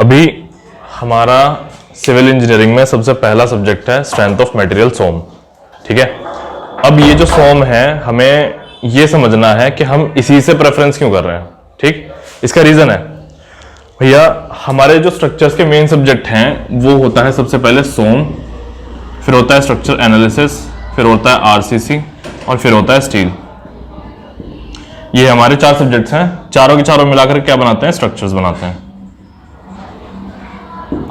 अभी हमारा civil engineering में सबसे पहला सब्जेक्ट है स्ट्रेंथ ऑफ मटेरियल सोम। ठीक है, अब ये जो सोम है हमें ये समझना है कि हम इसी से प्रेफरेंस क्यों कर रहे हैं। ठीक, इसका रीजन है भैया, हमारे जो स्ट्रक्चर्स के मेन सब्जेक्ट हैं वो होता है सबसे पहले सोम, फिर होता है स्ट्रक्चर एनालिसिस, फिर होता है आरसीसी और फिर होता है स्टील। ये हमारे 4 सब्जेक्ट्स हैं, चारों के चारों मिलाकर क्या बनाते हैं, स्ट्रक्चर्स बनाते हैं।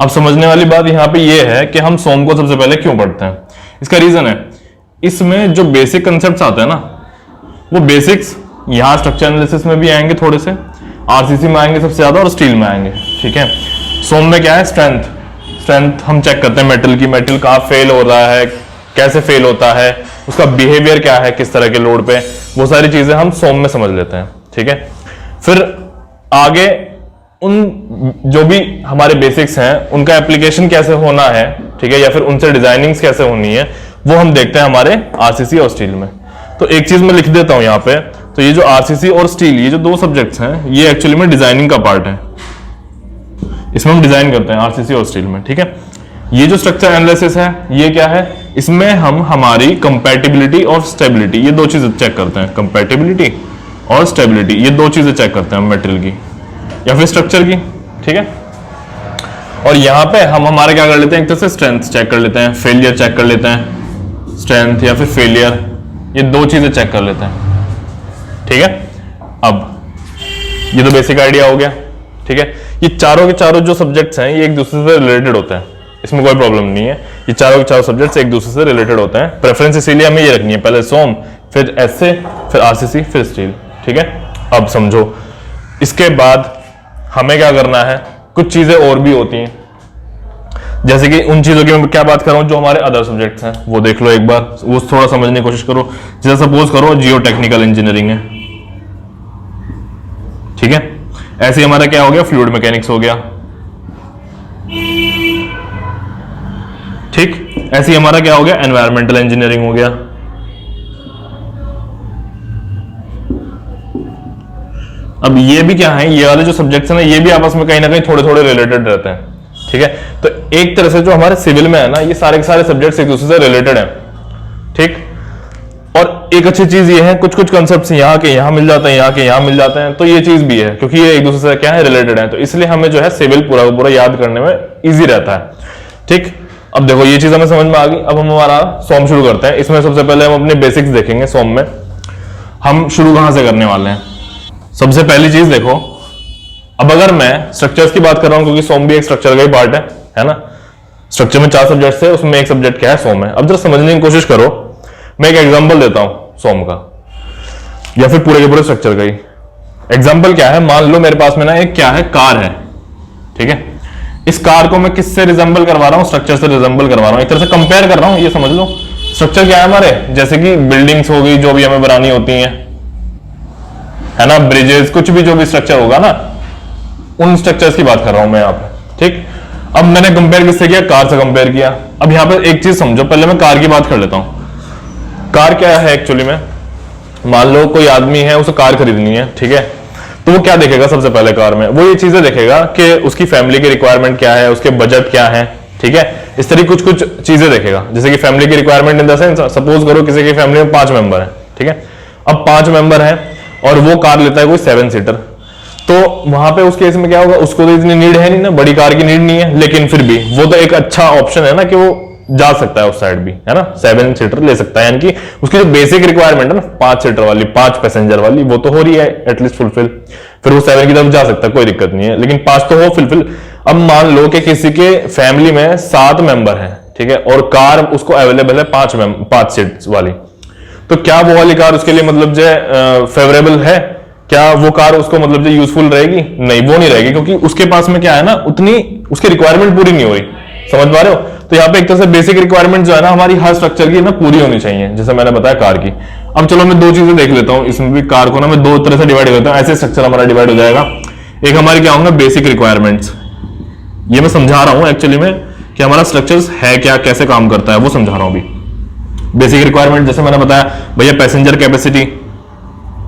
अब समझने वाली बात यहाँ पे ये है कि हम सोम को सबसे पहले क्यों पढ़ते हैं। इसका रीजन है, इसमें जो बेसिक कंसेप्ट्स आते हैं ना, वो बेसिक्स यहाँ स्ट्रक्चर एनालिसिस में भी आएंगे, थोड़े से आरसीसी में आएंगे सबसे ज्यादा और स्टील में आएंगे। ठीक है, सोम में क्या है, स्ट्रेंथ हम चेक करते हैं मेटल की, मेटल कहाँ फेल हो रहा है, कैसे फेल होता है, उसका बिहेवियर क्या है किस तरह के लोड पे, वो सारी चीजें हम सोम में समझ लेते हैं। ठीक है, फिर आगे उन जो भी हमारे बेसिक्स हैं उनका एप्लीकेशन कैसे होना है, ठीक है, या फिर उनसे डिजाइनिंग्स कैसे होनी है, वो हम देखते हैं हमारे आरसीसी और स्टील में। तो एक चीज मैं लिख देता हूं यहाँ पे, तो ये जो आरसीसी और स्टील, ये जो 2 सब्जेक्ट्स हैं, ये एक्चुअली में डिजाइनिंग का पार्ट है। इसमें हम डिजाइन करते हैं आरसीसी और स्टील में। ठीक है, ये जो स्ट्रक्चर एनालिसिस है ये क्या है, इसमें हम हमारी कंपैटिबिलिटी और स्टेबिलिटी, ये 2 चीजें चेक करते हैं, कंपैटिबिलिटी और स्टेबिलिटी, ये 2 चीजें चेक करते हैं मटेरियल की या फिर स्ट्रक्चर की। ठीक है, और यहां पे हम हमारे क्या कर लेते हैं, एक तरह से स्ट्रेंथ चेक कर लेते हैं, फेलियर चेक कर लेते हैं, स्ट्रेंथ या फिर फेलियर, ये 2 चीजें चेक कर लेते हैं। ठीक है, अब ये तो बेसिक आइडिया हो गया। ठीक है, ये चारों के चारों जो सब्जेक्ट्स हैं ये एक दूसरे से रिलेटेड होते हैं, इसमें कोई प्रॉब्लम नहीं है, ये चारों के चारों सब्जेक्ट्स एक दूसरे से रिलेटेड होते हैं। प्रेफरेंस इसीलिए हमें ये रखनी है, पहले सोम, फिर एसए, फिर आरसीसी, फिर स्टील। ठीक है, अब समझो इसके बाद हमें क्या करना है, कुछ चीजें और भी होती हैं, जैसे कि उन चीजों की मैं क्या बात कर रहा हूं जो हमारे अदर सब्जेक्ट्स हैं, वो देख लो एक बार, वो थोड़ा समझने की कोशिश करो। जैसे सपोज करो जियो टेक्निकल इंजीनियरिंग है, ठीक है, ऐसे हमारा क्या हो गया, फ्लूइड मैकेनिक्स हो गया। ठीक, ऐसे हमारा क्या हो गया, एनवायरमेंटल इंजीनियरिंग हो गया। अब ये भी क्या है, ये वाले जो सब्जेक्ट्स हैं ना, ये भी आपस में कहीं ना कहीं थोड़े थोड़े रिलेटेड रहते हैं। ठीक है, तो एक तरह से जो हमारे सिविल में है ना, ये सारे के सारे सब्जेक्ट्स एक दूसरे से रिलेटेड हैं। ठीक, और एक अच्छी चीज ये है, कुछ कुछ कॉन्सेप्ट्स यहाँ के यहाँ मिल जाते हैं, यहाँ के यहाँ मिल जाते हैं, तो ये चीज भी है क्योंकि ये एक दूसरे से क्या है, रिलेटेड है, तो इसलिए हमें जो है सिविल पूरा का पूरा याद करने में ईजी रहता है। ठीक, अब देखो ये चीज हमें समझ में आ गई। अब हम हमारा सोम शुरू करते हैं। इसमें सबसे पहले हम अपने बेसिक्स देखेंगे। सोम में हम शुरू कहां से करने वाले हैं, सबसे पहली चीज देखो, अब अगर मैं स्ट्रक्चर्स की बात कर रहा हूं, क्योंकि सोम भी एक स्ट्रक्चर का ही पार्ट है ना। स्ट्रक्चर में 4 सब्जेक्ट्स है, उसमें एक सब्जेक्ट क्या है, सोम है। अब जरा समझने की कोशिश करो, मैं एक एग्जांपल देता हूं सोम का या फिर पूरे के पूरे स्ट्रक्चर का ही। एग्जांपल क्या है, मान लो मेरे पास में ना एक क्या है, कार है। ठीक है, इस कार को मैं किससे रिजेंबल करवा रहा हूं, स्ट्रक्चर से रिजेंबल करवा रहा हूं, एक तरह से कंपेयर कर रहा हूं, ये समझ लो। स्ट्रक्चर क्या है हमारे, जैसे कि बिल्डिंग्स हो गई जो भी हमें बनानी होती है ना, ब्रिजेस, कुछ भी जो भी स्ट्रक्चर होगा ना, उन स्ट्रक्चर्स की बात कर रहा हूं मैं यहाँ पे। ठीक, अब मैंने कंपेयर किससे किया, कार से कंपेयर किया। अब यहाँ पे एक चीज समझो, पहले मैं कार की बात कर लेता हूं। कार क्या है एक्चुअली में, मान लो कोई आदमी है, उसे कार खरीदनी है। ठीक है, तो वो क्या देखेगा सबसे पहले कार में, वो ये चीजें देखेगा कि उसकी फैमिली की रिक्वायरमेंट क्या है, उसके बजट क्या है। ठीक है, इस तरह कुछ कुछ चीजें देखेगा, जैसे कि फैमिली की requirement in the sense, suppose करो किसी की फैमिली में 5 मेंबर है। ठीक है, अब 5 मेंबर है और वो कार लेता है कोई 7 सीटर, तो वहां पे उस केस में क्या होगा, उसको तो इतनी नीड है नहीं ना, बड़ी कार की नीड नहीं है, लेकिन फिर भी वो तो एक अच्छा ऑप्शन है ना कि वो जा सकता है उस साइड भी, है ना, 7 सीटर ले सकता है। यानी कि उसकी जो बेसिक रिक्वायरमेंट है ना, 5 सीटर वाली, 5 पैसेंजर वाली, वो तो हो रही है एटलीस्ट फुलफिल, फिर वो 7 की तरफ जा सकता है, कोई दिक्कत नहीं है, लेकिन 5 तो हो फुलफिल। अब मान लो कि किसी के फैमिली में 7 मेंबर है, ठीक है, और कार उसको अवेलेबल है 5 सीट्स वाली, तो क्या वो वाली कार उसके लिए मतलब जो फेवरेबल है, क्या वो कार उसको मतलब जो यूजफुल रहेगी, नहीं, वो नहीं रहेगी, क्योंकि उसके पास में क्या है ना, उतनी उसकी रिक्वायरमेंट पूरी नहीं हो रही। समझ पा रहे हो, तो यहाँ पे एक तरह से बेसिक रिक्वायरमेंट जो है ना हमारी हर स्ट्रक्चर की ना पूरी होनी चाहिए, जैसे मैंने बताया कार की। अब चलो मैं 2 चीजें देख लेता हूं, इसमें भी कार को ना मैं 2 तरह से डिवाइड करता हूं, ऐसे स्ट्रक्चर हमारा डिवाइड हो जाएगा। एक हमारी क्या होंगे, बेसिक रिक्वायरमेंट्स, ये मैं समझा रहा हूं एक्चुअली में कि हमारा स्ट्रक्चर्स है क्या, कैसे काम करता है, वो समझा रहा हूं अभी। बेसिक रिक्वायरमेंट जैसे मैंने बताया भैया, पैसेंजर कैपेसिटी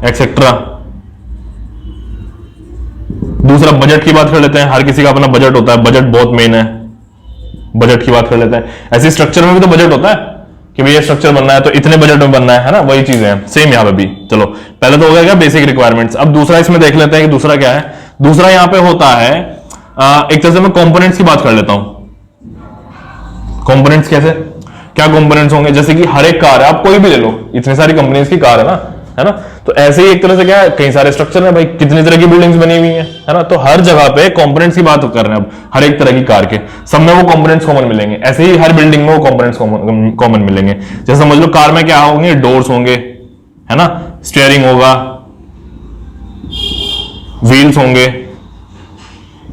एक्सेट्रा, दूसरा बजट की बात कर लेते हैं, हर किसी का अपना बजट होता है, बजट बहुत मेन है, बजट की बात कर लेते हैं। ऐसे स्ट्रक्चर में भी तो बजट होता है कि भैया स्ट्रक्चर बनना है तो इतने बजट में बनना है ना, वही चीजें हैं सेम यहाँ पे भी। चलो पहले तो हो गया क्या बेसिक रिक्वायरमेंट्स, अब दूसरा इसमें देख लेते हैं कि दूसरा क्या है। दूसरा यहाँ पे होता है एक तरह से मैं कंपोनेंट्स की बात कर लेता हूं। कंपोनेंट्स कैसे, क्या कंपोनेंट्स होंगे, जैसे कि हर एक कार है, आप कोई भी ले लो, इतनी सारी कंपनीज की कार है ना, तो ऐसे ही एक तरह से क्या है, कई सारे स्ट्रक्चर है भाई, कितनी तरह की बिल्डिंग्स बनी हुई है ना, तो हर जगह पे कंपोनेंट्स की बात कर रहे हैं। अब हर एक तरह की कार के सब में वो कंपोनेंट्स कॉमन मिलेंगे, ऐसे ही हर बिल्डिंग में वो कंपोनेंट्स कॉमन मिलेंगे। जैसे समझ लो कार में क्या होंगे, डोर्स होंगे, है ना, स्टीयरिंग होगा, व्हील्स होंगे,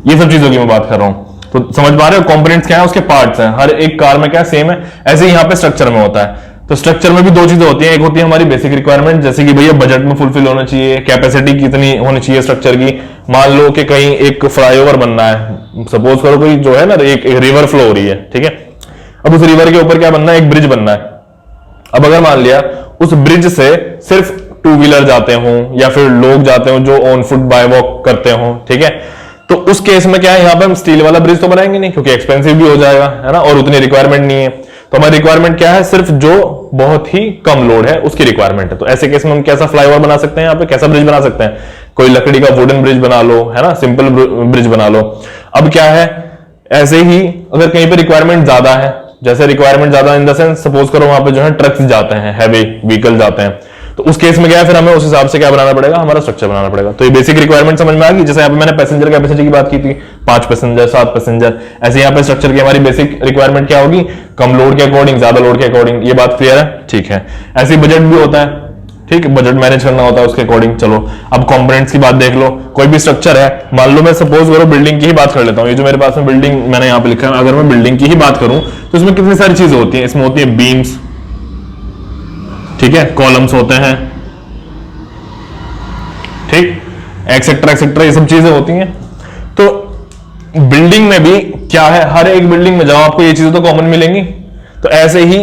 ये सब चीजों की मैं बात कर रहा हूं। तो समझ पा रहे हो कंपोनेंट्स क्या है, उसके पार्ट्स हैं, हर एक कार में क्या सेम है, ऐसे ही यहाँ पे स्ट्रक्चर में होता है। तो स्ट्रक्चर में भी दो चीजें होती हैं, एक होती है हमारी बेसिक रिक्वायरमेंट, जैसे कि भैया बजट में फुलफिल होना चाहिए, कैपेसिटी कितनी होनी चाहिए स्ट्रक्चर की। मान लो कि कहीं एक फ्लाईओवर बनना है, सपोज करो कोई जो है ना एक रिवर फ्लो हो रही है, ठीक है, अब उस रिवर के ऊपर क्या बनना है, एक ब्रिज बनना है। अब अगर मान लिया उस ब्रिज से सिर्फ टू व्हीलर जाते हो या फिर लोग जाते हो जो ऑन फुट बाय वॉक करते हो, ठीक है, तो उस केस में क्या है, यहां पे हम स्टील वाला ब्रिज तो बनाएंगे नहीं क्योंकि एक्सपेंसिव भी हो जाएगा, है ना, और उतनी रिक्वायरमेंट नहीं है। तो हमारी रिक्वायरमेंट क्या है, सिर्फ जो बहुत ही कम लोड है उसकी रिक्वायरमेंट है। तो ऐसे केस में हम कैसा फ्लाईओवर बना सकते हैं, यहाँ पे कैसा ब्रिज बना सकते हैं, कोई लकड़ी का वुडन ब्रिज बना लो, है ना, सिंपल ब्रिज बना लो। अब क्या है, ऐसे ही अगर कहीं पे रिक्वायरमेंट ज्यादा है, जैसे रिक्वायरमेंट ज्यादा इन द सेंस सपोज करो वहां पे जो है ट्रक्स जाते हैं, हैवी व्हीकल जाते हैं, तो उस केस में क्या है, फिर हमें उस हिसाब से क्या बनाना पड़ेगा, हमारा स्ट्रक्चर बनाना पड़ेगा। तो ये बेसिक रिक्वायरमेंट समझ में आ गई। जैसे यहाँ पे मैंने पैसेंजर कैपेसिटी की बात की थी, 5 पैसेंजर 7 पैसेंजर, ऐसे यहाँ पे स्ट्रक्चर की हमारी बेसिक रिक्वायरमेंट क्या होगी, कम लोड के अकॉर्डिंग, ज्यादा लोड के अकॉर्डिंग। ये बात क्लियर है, ठीक है। ऐसे बजट भी होता है, ठीक है, बजट मैनेज करना होता है उसके अकॉर्डिंग। चलो अब कंपोनेंट्स की बात देख लो, कोई भी स्ट्रक्चर है, मान लो मैं सपोज करो बिल्डिंग की ही बात कर लेता हूँ, ये जो मेरे पास में बिल्डिंग मैंने यहाँ पे लिखा है, अगर मैं बिल्डिंग की ही बात करूं तो इसमें कितनी सारी चीजें होती हैं, इसमें होती है बीम्स, ठीक है, कॉलम्स होते हैं, ठीक, एक्सेट्रा एक्सेट्रा, ये सब चीजें होती हैं। तो बिल्डिंग में भी क्या है, हर एक बिल्डिंग में जाओ आपको ये चीजें तो कॉमन मिलेंगी, तो ऐसे ही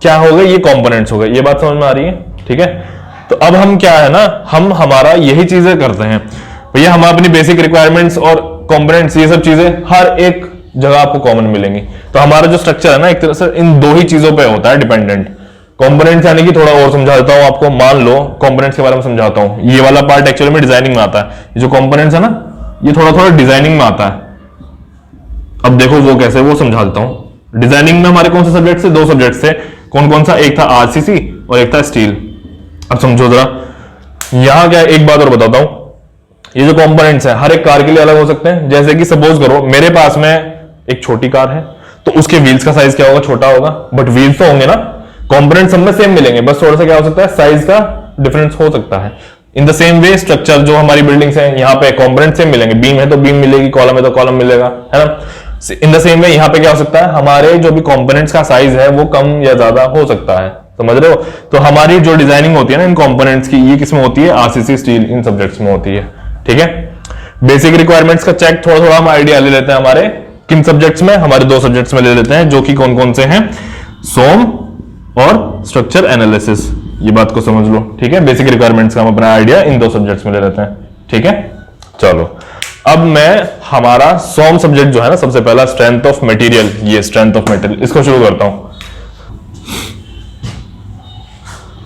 क्या हो गए, ये कंपोनेंट्स हो गए। ये बात समझ में आ रही है, ठीक है। तो अब हम क्या है ना, हम हमारा यही चीजें करते हैं भैया, हम अपनी बेसिक रिक्वायरमेंट्स और कंपोनेंट्स ये सब चीजें हर एक जगह आपको कॉमन मिलेंगी। तो हमारा जो स्ट्रक्चर है ना एक तरह से इन दो ही चीजों पे होता है डिपेंडेंट। कंपोनेंट्स यानी कि थोड़ा और समझा देता हूं आपको, मान लो कंपोनेंट्स के बारे में समझाता हूं, ये वाला पार्ट एक्चुअली में डिजाइनिंग में आता है, ये जो कंपोनेंट्स है ना ये थोड़ा थोड़ा डिजाइनिंग में आता है। अब देखो वो कैसे, वो समझा देता हूं। डिजाइनिंग में हमारे कौन से सब्जेक्ट से, 2 सब्जेक्ट से, कौन कौन सा, एक था आरसीसी और एक था स्टील। अब समझो जरा, यहां क्या, एक बात और बताता हूं, ये जो कंपोनेंट्स है हर एक कार के लिए अलग हो सकते हैं। जैसे कि सपोज करो मेरे पास में एक छोटी कार है, तो उसके व्हील्स का साइज क्या होगा, छोटा होगा, बट व्हील्स तो होंगे ना, कंपोनेंट सब में सेम मिलेंगे, बस थोड़ा सा क्या हो सकता है, साइज का डिफरेंस हो सकता है। In the same way structure जो हमारी बिल्डिंग्स हैं, यहाँ पे कंपोनेंट सेम मिलेंगे, बीम है तो बीम मिलेगी, कॉलम है तो कॉलम मिलेगा, है ना। इन द सेम वे यहाँ पे क्या हो सकता है, हमारे जो भी कंपोनेंट्स का साइज है वो कम या ज्यादा हो सकता है, समझ रहे हो। तो हमारी जो डिजाइनिंग होती है ना इन कंपोनेंट्स की, ये किसमें होती है, आरसीसी स्टील इन सब्जेक्ट्स में होती है, ठीक है। बेसिक रिक्वायरमेंट्स का चेक थोड़ा थोड़ा हम आइडिया ले लेते हैं हमारे किन सब्जेक्ट्स में, हमारे 2 सब्जेक्ट्स में ले लेते हैं, जो कि कौन कौन से हैं, सोम और स्ट्रक्चर एनालिसिस। ये बात को समझ लो, ठीक है। बेसिक रिक्वायरमेंट्स का हम अपना आइडिया इन 2 सब्जेक्ट्स में ले लेते हैं, ठीक है। चलो अब मैं हमारा सोम सब्जेक्ट जो है ना, सबसे पहला स्ट्रेंथ ऑफ मटेरियल, ये स्ट्रेंथ ऑफ मटेरियल, इसको शुरू करता हूं।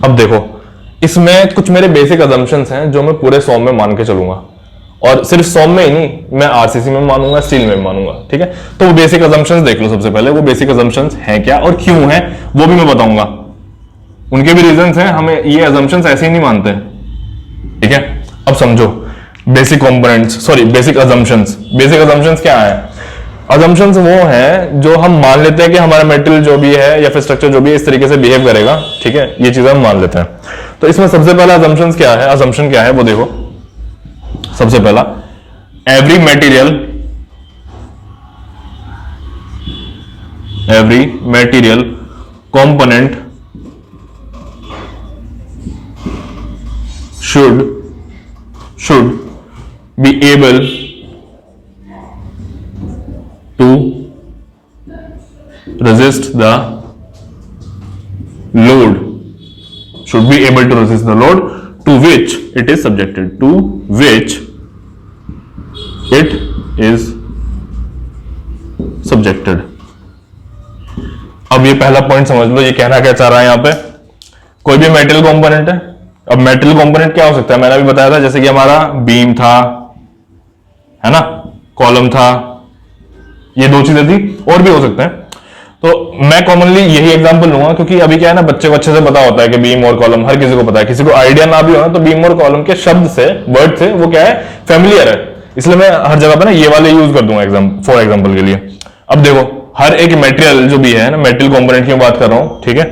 अब देखो इसमें कुछ मेरे बेसिक अजम्पशंस हैं जो मैं पूरे सोम में मान के चलूंगा, और सिर्फ सोम में ही नहीं, मैं आरसीसी में मानूंगा, स्टील में मानूंगा, ठीक है। तो वो बेसिक अजम्पशंस देख लो सबसे पहले, वो बेसिक अजम्पशंस हैं क्या और क्यों हैं वो भी मैं बताऊंगा, उनके भी रीजंस हैं, हमें ये अजम्पशंस ऐसे ही नहीं मानते, ठीक है। अब समझो basic components, sorry basic assumptions. Basic assumptions क्या है, अजम्पशंस वो हैं जो हम मान लेते हैं कि हमारा मेटेरियल जो भी है या फिर स्ट्रक्चर जो भी है इस तरीके से बिहेव करेगा, ठीक है, ये चीजें हम मान लेते हैं। तो इसमें सबसे पहला अजम्पशंस क्या है, अजम्पशन क्या है वो देखो। सबसे पहला, every material component should be able to resist the load, should be able to resist the load to which it is subjected, to which it is subjected. अब ये पहला पॉइंट समझ लो, ये कहना क्या चाह रहा है यहां पे, कोई भी मेटेरियल कंपोनेंट है। अब मेटेरियल कंपोनेंट क्या हो सकता है, मैंने अभी बताया था, जैसे कि हमारा बीम था, है ना, कॉलम था, ये दो चीजें थी, और भी हो सकते हैं। तो मैं कॉमनली यही एग्जांपल लूंगा, क्योंकि अभी क्या है ना, बच्चे को अच्छे से पता होता है कि बीम और कॉलम हर किसी को पता है। किसी को आइडिया ना भी हो ना, तो बीम और कॉलम के शब्द से, वर्ड से वो क्या है, फेमिलियर है। इसलिए मैं हर जगह पे ना ये वाले यूज कर दूंगा फॉर एग्जाम्पल के लिए। अब देखो, हर एक मेटेरियल जो भी है ना, मेटेरियल कंपोनेंट की बात कर रहा हूं, ठीक है,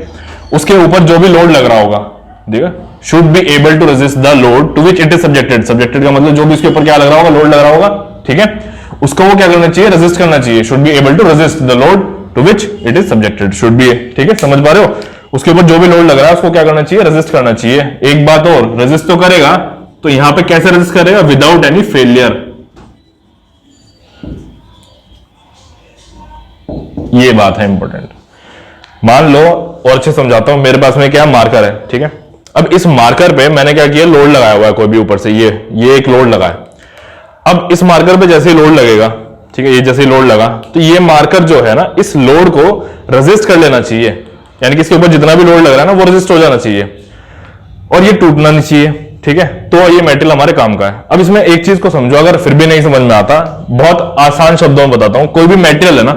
उसके ऊपर जो भी लोड लग रहा होगा, देखा, should be able to resist the load to which it is subjected. Subjected का मतलब जो भी उसके ऊपर क्या लग रहा होगा, लोड लग रहा होगा, ठीक है, उसको वो क्या करना चाहिए, रेजिस्ट करना चाहिए। Should be able to resist the load to which it is subjected, should be, ठीक है, समझ पा रहे हो। उसके ऊपर जो भी लोड लग रहा है उसको क्या करना चाहिए, रेजिस्ट करना चाहिए। एक बात और, रेजिस्ट तो करेगा, तो यहां पे कैसे रेजिस्ट करेगा, विदाउट एनी फेलियर। ये बात है इंपॉर्टेंट। मान लो, और अच्छे समझाता हूं, मेरे पास में क्या मार्कर है, ठीक है। अब इस मार्कर पे मैंने क्या किया, लोड लगाया हुआ है कोई भी ऊपर से, ये एक लोड लगा है। अब इस मार्कर पे जैसे ही लोड लगेगा, ठीक है, ये जैसे ही लोड लगा, तो ये मार्कर जो है ना, इस लोड को रेजिस्ट कर लेना चाहिए। यानी कि इसके ऊपर जितना भी लोड लग रहा है ना, वो रेजिस्ट हो जाना चाहिए, और ये टूटना नहीं चाहिए, ठीक है। तो ये मेटेरियल हमारे काम का है। अब इसमें एक चीज को समझो, अगर फिर भी नहीं समझ में आता, बहुत आसान शब्दों में बताता हूं। कोई भी मेटेरियल है ना,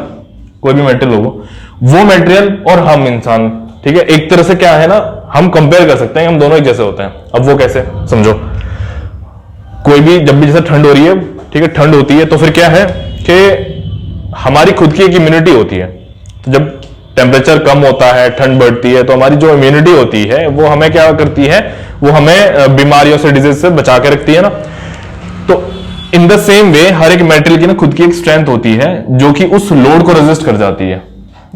कोई भी मेटेरियल हो, वो मेटेरियल और हम इंसान, ठीक है, एक तरह से क्या है ना, हम कंपेयर कर सकते हैं, हम दोनों एक जैसे होते हैं। अब वो कैसे, समझो, कोई भी जब भी जैसे ठंड हो रही है, ठीक है, ठंड होती है, तो फिर क्या है कि हमारी खुद की एक इम्यूनिटी होती है। तो जब टेम्परेचर कम होता है, ठंड बढ़ती है, तो हमारी जो इम्यूनिटी होती है वो हमें क्या करती है, वो हमें बीमारियों से, डिजीज से बचा के रखती है ना। तो इन द सेम वे हर एक मेटेरियल की ना खुद की एक स्ट्रेंथ होती है, जो कि उस लोड को रेजिस्ट कर जाती है,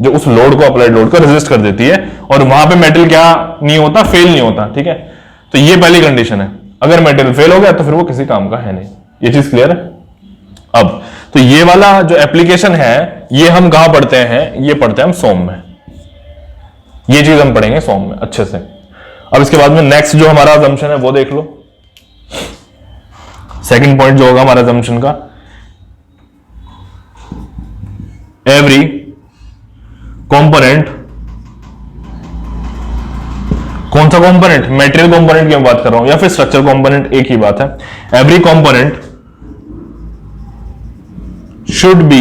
जो उस लोड को, अप्लाइड लोड को रेजिस्ट कर देती है, और वहां पे मेटेरियल क्या नहीं होता, फेल नहीं होता, ठीक है। तो ये पहली कंडीशन है। अगर मेटेरियल फेल हो गया तो फिर वो किसी काम का है नहीं। ये चीज क्लियर है। अब तो ये वाला जो एप्लीकेशन है, ये हम कहां पढ़ते हैं, ये पढ़ते हैं हम सोम में। ये चीज हम पढ़ेंगे सोम में अच्छे से। अब इसके बाद में नेक्स्ट जो हमारा असम्पशन है वो देख लो। सेकंड पॉइंट जो होगा हमारा असम्पशन का, एवरी कंपोनेंट, कौन सा कंपोनेंट, मेटेरियल कंपोनेंट की मैं बात कर रहा हूं या फिर स्ट्रक्चर कंपोनेंट, एक ही बात है। Every component should be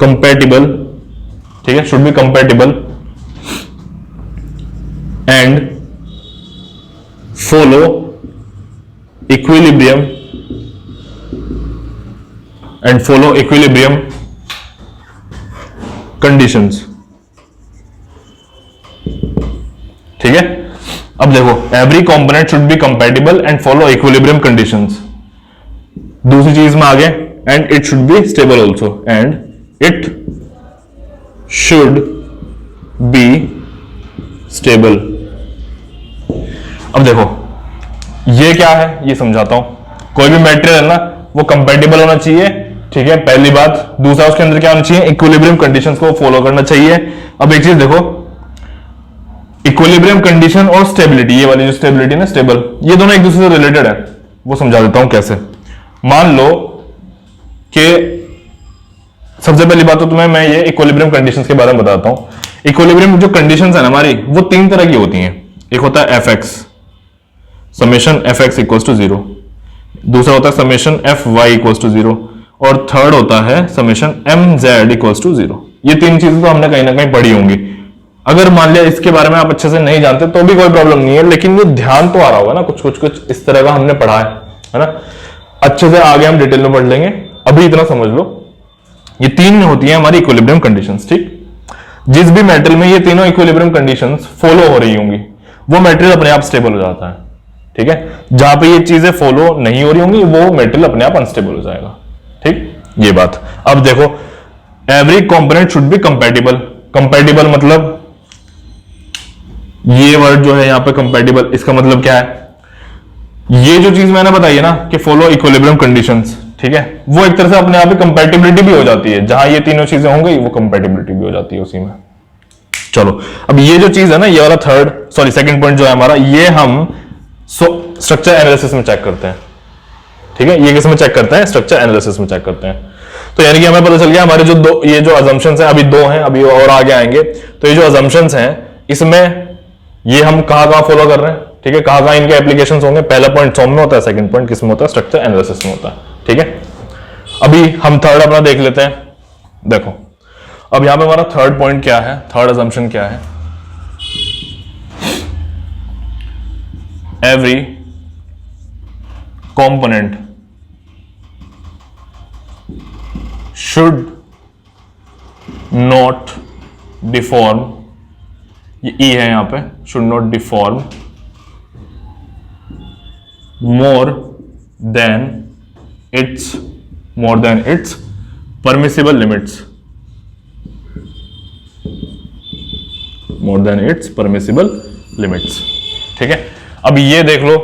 compatible, ठीक है, should be compatible and follow equilibrium conditions, ठीक है। अब देखो, every component should be compatible and follow equilibrium conditions। दूसरी चीज में आगे, and it should be stable also, and it should be stable. अब देखो ये क्या है, ये समझाता हूं। कोई भी मेटेरियल है ना, वो कंपैटिबल होना चाहिए, ठीक है, पहली बात। दूसरा, उसके अंदर क्या होना चाहिए, इक्विलिब्रियम कंडीशंस को फॉलो करना चाहिए। अब एक चीज देखो, इक्विलिब्रियम कंडीशन और स्टेबिलिटी, ये वाली जो स्टेबिलिटी ना, स्टेबल, ये दोनों एक दूसरे से रिलेटेड है। वो समझा देता हूं कैसे। मान लो कि सबसे पहली बात तो तुम्हें मैं ये इक्विलिब्रियम कंडीशंस के बारे में बताता हूं। इक्विलिब्रियम जो कंडीशंस है ना हमारी, वो तीन तरह की होती हैं। एक होता है F X, summation F X equals to 0। दूसरा होता है summation F Y equals to 0, और थर्ड होता है summation M Z equals to 0। ये तीन चीजें तो हमने कहीं ना कहीं पढ़ी होंगी। अगर मान लिया इसके बारे में आप अच्छे से नहीं जानते तो भी कोई प्रॉब्लम नहीं है, लेकिन ये ध्यान तो आ रहा होगा ना, कुछ इस तरह का हमने पढ़ा है ना। अच्छे से आगे हम डिटेल में पढ़ लेंगे, अभी इतना समझ लो। ये तीन होती है हमारी इक्विलिब्रियम कंडीशंस, ठीक। जिस भी मेटेरियल में ये तीनों इक्विलिब्रियम कंडीशंस फॉलो हो रही होंगी, वो मेटेरियल अपने आप स्टेबल हो जाता है, ठीक है। जहां पे ये चीजें फॉलो नहीं हो रही होंगी, वो मेटेरियल अपने आप अनस्टेबल हो जाएगा, ठीक। ये बात। अब देखो, every component should be compatible. Compatible मतलब ये वर्ड जो है यहां पे कंपैटिबल, इसका मतलब क्या है, ये जो चीज मैंने बताई है ना कि फॉलो इक्विलिब्रियम कंडीशंस, ठीक है, वो एक तरह से अपने आप ही कंपैटिबिलिटी भी हो जाती है। जहां ये तीनों चीजें होंगी, वो कंपैटिबिलिटी भी हो जाती है उसी में। चलो, अब ये जो चीज है ना, ये वाला सेकंड पॉइंट जो है हमारा, ये हम स्ट्रक्चर एनालिसिस में चेक करते हैं। ठीक है, ये किस में चेक करते हैं? स्ट्रक्चर एनालिसिस में चेक करते हैं। तो यानी कि हमें पता चल गया हमारे जो दो, ये जो अजम्पशंस हैं, अभी दो हैं, अभी और आगे आएंगे। तो ये जो अजम्पशंस हैं, इसमें ये हम कहां फॉलो कर रहे हैं, ठीक है, कहां इनके एप्लीकेशंस होंगे। पहला पॉइंट सॉम में होता है, सेकंड पॉइंट किस में होता है? स्ट्रक्चर एनालिसिस में होता है, ठीक है। अभी हम थर्ड अपना देख लेते हैं। देखो अब यहां पे हमारा थर्ड पॉइंट क्या है, थर्ड अजम्पशन क्या है? Every component should not deform, ये E है यहां पे, should not deform more than its permissible limits, more than its permissible limits, ठीक है। अब ये देख लो,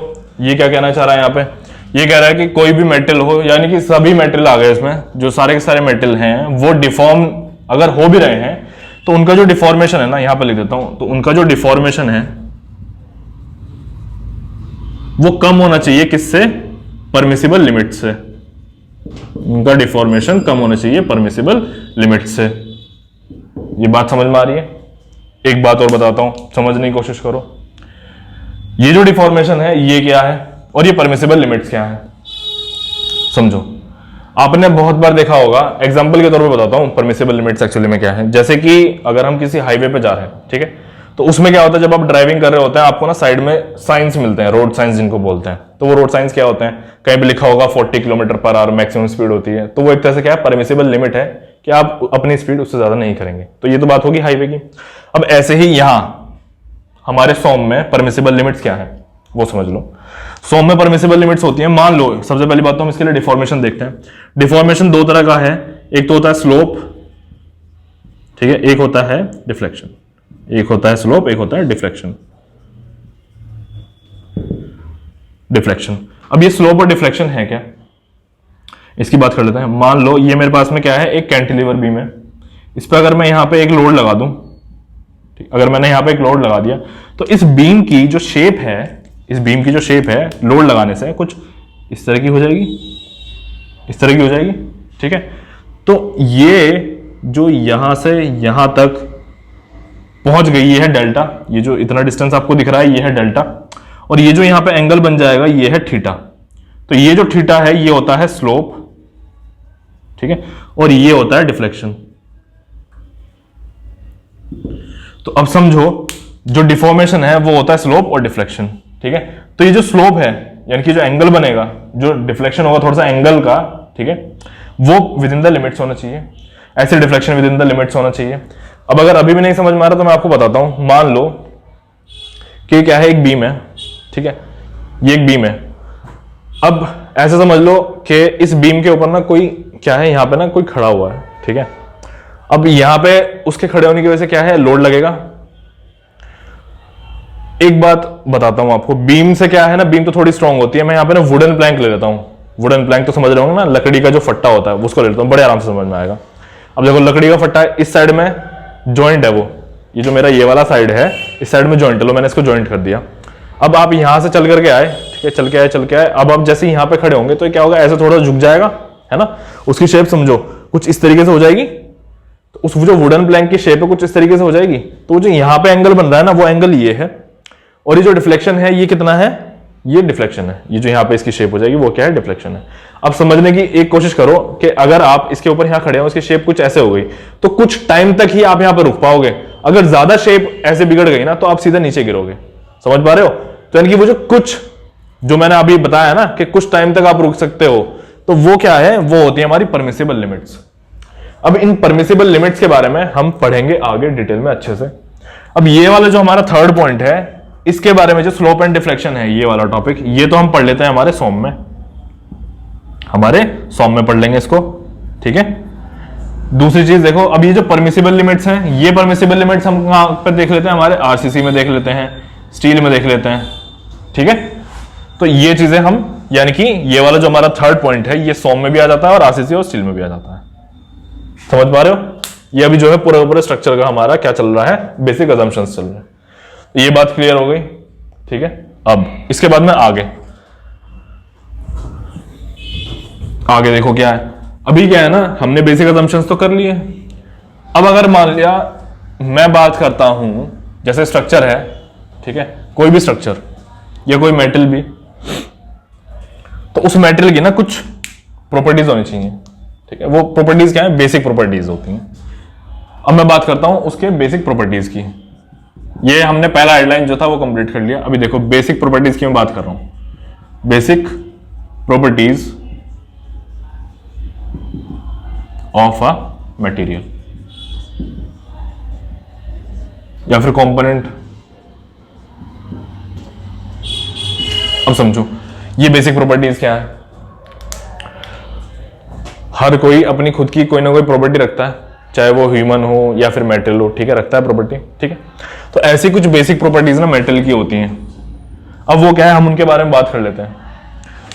ये क्या कहना चाह रहा है यहां पे? ये कह रहा है कि कोई भी मेटल हो, यानी कि सभी मेटल आ गए इसमें, जो सारे के सारे मेटल हैं वो डिफॉर्म अगर हो भी रहे हैं तो उनका जो डिफॉर्मेशन है ना, यहां पे लिख देता हूं, तो उनका जो डिफॉर्मेशन है वो कम होना चाहिए किससे? परमिसिबल लिमिट से। उनका डिफॉर्मेशन कम होना चाहिए परमिसिबल लिमिट से। ये बात समझ में आ रही है? एक बात और बताता हूं, समझने की कोशिश करो। ये जो डिफॉर्मेशन है ये क्या है और ये परमिसिबल लिमिट्स क्या है, समझो। आपने बहुत बार देखा होगा, एग्जांपल के तौर पे बताता हूं परमिसिबल लिमिट्स एक्चुअली में क्या है। जैसे कि अगर हम किसी हाईवे पे जा रहे हैं, ठीक है, तो उसमें क्या होता है, जब आप ड्राइविंग कर रहे होते हैं आपको ना साइड में साइंस मिलते हैं, रोड साइंस जिनको बोलते हैं। तो वो रोड साइंस क्या होते हैं? कहीं भी लिखा होगा 40 kilometre per hour maximum speed होती है, तो वो एक तरह से क्या है? परमिसिबल लिमिट है कि आप अपनी स्पीड उससे ज्यादा नहीं करेंगे। तो ये तो बात होगी हाईवे की। अब ऐसे ही यहां हमारे सॉम में परमिसिबल लिमिट्स क्या है वो समझ लो। सॉम में परमिसिबल लिमिट्स होती हैं, मान लो सबसे पहली बात तो हम इसके लिए डिफॉर्मेशन देखते हैं। डिफॉर्मेशन दो तरह का है, एक तो होता है स्लोप, ठीक है, एक होता है डिफ्लेक्शन। एक होता है स्लोप, एक होता है डिफ्लेक्शन। डिफ्लेक्शन, अब ये स्लोप और डिफ्लेक्शन है क्या, इसकी बात कर लेते हैं। मान लो ये मेरे पास में क्या है, एक कैंटिलीवर बीम है। इस पर अगर मैं यहां पे एक लोड लगा दूं, अगर मैंने यहां पे एक लोड लगा दिया, तो इस बीम की जो शेप है, इस बीम की जो शेप है लोड लगाने से कुछ इस तरह की हो जाएगी, इस तरह की हो जाएगी, ठीक है। तो ये जो यहां से यहां तक पहुंच गई, ये है डेल्टा। ये जो इतना डिस्टेंस आपको दिख रहा है ये है डेल्टा, और ये जो यहां पे एंगल बन जाएगा ये है थीटा। तो ये जो थीटा है ये होता है स्लोप, ठीक है, और ये होता है डिफ्लेक्शन। तो अब समझो जो डिफॉर्मेशन है वो होता है स्लोप और डिफ्लेक्शन, ठीक है। तो ये जो स्लोप है यानी कि जो एंगल बनेगा, जो डिफ्लेक्शन होगा थोड़ा सा एंगल का, ठीक है, वो विद इन द लिमिट्स होना चाहिए। ऐसे deflection with in the limits होना चाहिए। अब अगर अभी भी नहीं समझ में आ रहा तो मैं आपको बताता हूं। मान लो कि क्या है, एक बीम है, ठीक है, ये एक बीम है। अब ऐसे समझ लो कि इस बीम के ऊपर ना कोई क्या है, यहां पे ना कोई खड़ा हुआ है, ठीक है। अब यहां पे उसके खड़े होने की वजह से क्या है, लोड लगेगा। एक बात बताता हूं आपको, बीम से क्या है ना, बीम तो थोड़ी स्ट्रांग होती है। मैं यहां पे ना वुडन प्लैंक ले लेता हूं। वुडन प्लैंक तो समझ रहे होंगे ना, लकड़ी का जो फट्टा होता है उसको ले लेता हूं, बड़े आराम से समझ में आएगा। अब देखो लकड़ी का फट्टा है, इस साइड में जॉइंट है, वो ये जो मेरा ये वाला साइड है, इस साइड में जॉइंट है, लो मैंने इसको जॉइंट कर दिया। अब आप यहां से चल करके आए, ठीक है, चल के आए। अब आप जैसे यहां पे खड़े होंगे तो क्या होगा, ऐसे थोड़ा झुक जाएगा, है ना। उसकी शेप समझो कुछ इस तरीके से हो जाएगी। तो उस जो वुडन प्लैंक की शेप है कुछ इस तरीके से हो जाएगी। तो जो यहां पे एंगल बन रहा है ना, वो एंगल ये है, और ये जो डिफ्लेक्शन है ये कितना है, ये डिफ्लेक्शन है। ये जो यहां पे इसकी शेप हो जाएगी वो क्या है, डिफ्लेक्शन है। अब समझने की एक कोशिश करो कि अगर आप इसके ऊपर यहां खड़े हो, इसकी शेप कुछ ऐसे हो गई, तो कुछ टाइम तक ही आप यहां पर रुक पाओगे। अगर ज्यादा शेप ऐसे बिगड़ गई ना तो आप सीधा नीचे गिरोगे। समझ पा रहे हो? तो यानी कि वो जो कुछ जो मैंने अभी बताया ना कि कुछ टाइम तक आप रुक सकते हो, तो वो क्या है, वो होती है हमारी परमिसिबल लिमिट्स। अब इन परमिसिबल लिमिट्स के बारे में हम पढ़ेंगे आगे डिटेल में अच्छे से। अब ये वाला जो हमारा थर्ड पॉइंट है, इसके बारे में जो स्लोप एंड डिफ्लेक्शन है, ये वाला टॉपिक, ये तो हम पढ़ लेते हैं हमारे सॉम में, पढ़ लेंगे इसको, ठीक है। दूसरी चीज देखो, अब ये जो परमिसिबल लिमिट्स हैं, ये परमिसिबल लिमिट्स हम कहां पर देख लेते हैं, हमारे आरसीसी में देख लेते हैं, स्टील में देख लेते हैं, ठीक है। तो ये चीजें हम, यानी कि ये वाला जो हमारा थर्ड पॉइंट है, ये सॉम में भी आ जाता है और आरसीसी और स्टील में भी आ जाता है। समझ पा रहे हो? ये अभी जो है पूरा स्ट्रक्चर का हमारा क्या चल रहा है, बेसिक अजम्पशंस चल रहे हैं। ये बात क्लियर हो गई, ठीक है। अब इसके बाद में आगे आगे देखो क्या है, अभी क्या है ना, हमने बेसिक असम्पशंस तो कर लिए। अब अगर मान लिया मैं बात करता हूं, जैसे स्ट्रक्चर है, ठीक है, कोई भी स्ट्रक्चर या कोई मेटल भी, तो उस मेटल की ना कुछ प्रॉपर्टीज होनी चाहिए, ठीक है। वो प्रॉपर्टीज क्या है? बेसिक प्रॉपर्टीज होती हैं। अब मैं बात करता हूं उसके बेसिक प्रॉपर्टीज की। ये हमने पहला हेडलाइन जो था वो कंप्लीट कर लिया। अभी देखो बेसिक प्रॉपर्टीज की मैं बात कर रहा हूं। Basic properties of a material या फिर कंपोनेंट। अब समझो ये बेसिक प्रॉपर्टीज क्या है। हर कोई अपनी खुद की कोई ना कोई प्रॉपर्टी रखता है, चाहे वो ह्यूमन हो या फिर मेटल हो, ठीक है, रखता है प्रॉपर्टी, ठीक है। तो ऐसी कुछ बेसिक प्रॉपर्टीज ना मेटल की होती हैं। अब वो क्या है, हम उनके बारे में बात कर लेते हैं।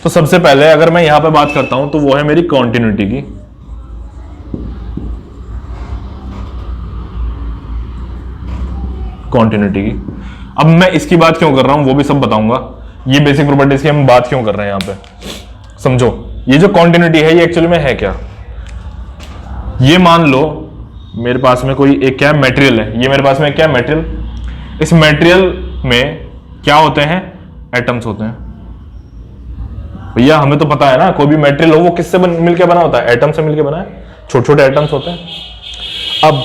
तो सबसे पहले अगर मैं यहां पे बात करता हूं तो वो है मेरी कॉन्टिन्यूटी की। कॉन्टिन्यूटी की। अब मैं इसकी बात क्यों कर रहा हूं वो भी सब बताऊंगा। ये बेसिक प्रॉपर्टीज की हम बात क्यों कर रहे हैं यहां पे, समझो। ये जो कॉन्टिन्यूटी है ये एक्चुअली में है क्या। ये मान लो मेरे पास में कोई एक क्या मटेरियल है, ये मेरे पास में क्या मटेरियल, इस मटेरियल में क्या होते हैं, एटम्स होते हैं। भैया हमें तो पता है ना, कोई भी मटेरियल हो वो किससे मिलकर बना होता है, एटम से मिलकर बना है, छोटे छोटे एटम्स होते हैं। अब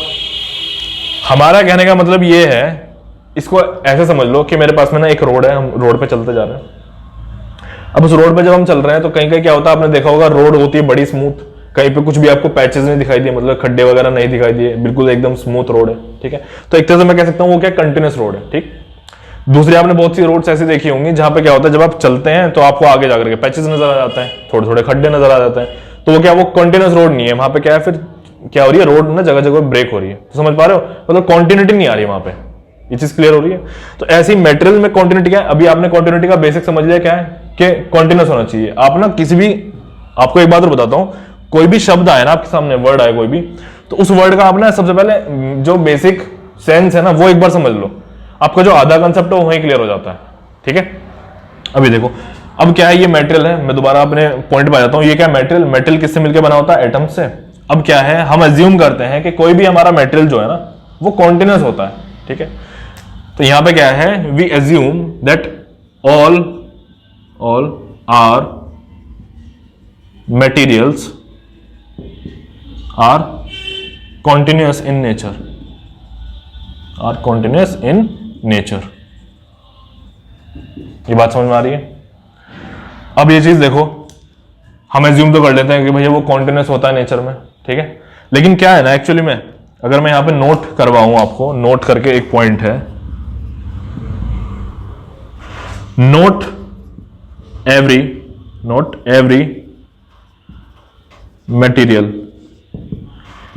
हमारा कहने का मतलब ये है, इसको ऐसे समझ लो कि मेरे पास में ना एक रोड है, हम रोड पे चलते जा रहे हैं। अब उस रोड पे जब हम चल रहे हैं तो कहीं कहीं क्या होता है, आपने देखा होगा रोड होती है बड़ी स्मूथ, कहीं पे कुछ भी आपको पैचेस नहीं दिखाई दिए, मतलब खड्डे वगैरह नहीं दिखाई दिए, बिल्कुल एकदम स्मूथ रोड है, ठीक है। तो एक तरह से मैं कह सकता हूँ वो क्या कंटिन्यूस रोड है, ठीक। दूसरी आपने बहुत सी रोड्स ऐसी देखी होंगी जहां पे क्या होता है, जब आप चलते हैं तो आपको आगे जाकर के पैचेस नजर आ जाते हैं, थोड़े थोड़े खड्डे नजर आ जाते हैं। तो वो क्या, वो कंटिन्यूस रोड नहीं है, वहां पे क्या है, फिर क्या हो रही है, रोड ना जगह जगह ब्रेक हो रही है। तो समझ पा रहे हो, मतलब कॉन्टिन्यूटी नहीं आ रही है वहां पे, ये चीज क्लियर हो रही है। तो ऐसी मेटेरियल में कॉन्टिन्यूटी क्या है, अभी आपने कॉन्टिन्यूटी का बेसिक समझ लिया क्या है कि कॉन्टिन्यूस होना चाहिए। आप ना किसी भी, आपको एक बात और बताता हूं, कोई भी शब्द आए ना आपके सामने, वर्ड आए कोई भी, तो उस वर्ड का आप ना सबसे पहले जो बेसिक सेंस है ना वो एक बार समझ लो, आपका जो आधा कंसेप्ट है वो वहीं क्लियर हो जाता है, ठीक है। अभी देखो अब क्या है, ये मेटेरियल है, मैं दोबारा अपने पॉइंट पे आ जाता हूं। ये क्या मेटेरियल, मेटेरियल किससे मिलकर बना होता है, एटम से। अब क्या है, हम अज्यूम करते हैं कि कोई भी हमारा मेटेरियल जो है ना वो कॉन्टिन्यूस होता है, ठीक है। तो यहां पे क्या है, we assume that all are materials are continuous in nature, are continuous in nature। ये बात समझ में आ रही है। अब ये चीज देखो, हम एज्यूम तो कर लेते हैं कि भैया वो कॉन्टिन्यूस होता है नेचर में, ठीक है। लेकिन क्या है ना, एक्चुअली में अगर मैं यहां पे नोट करवाऊं आपको, नोट करके एक पॉइंट है, note every material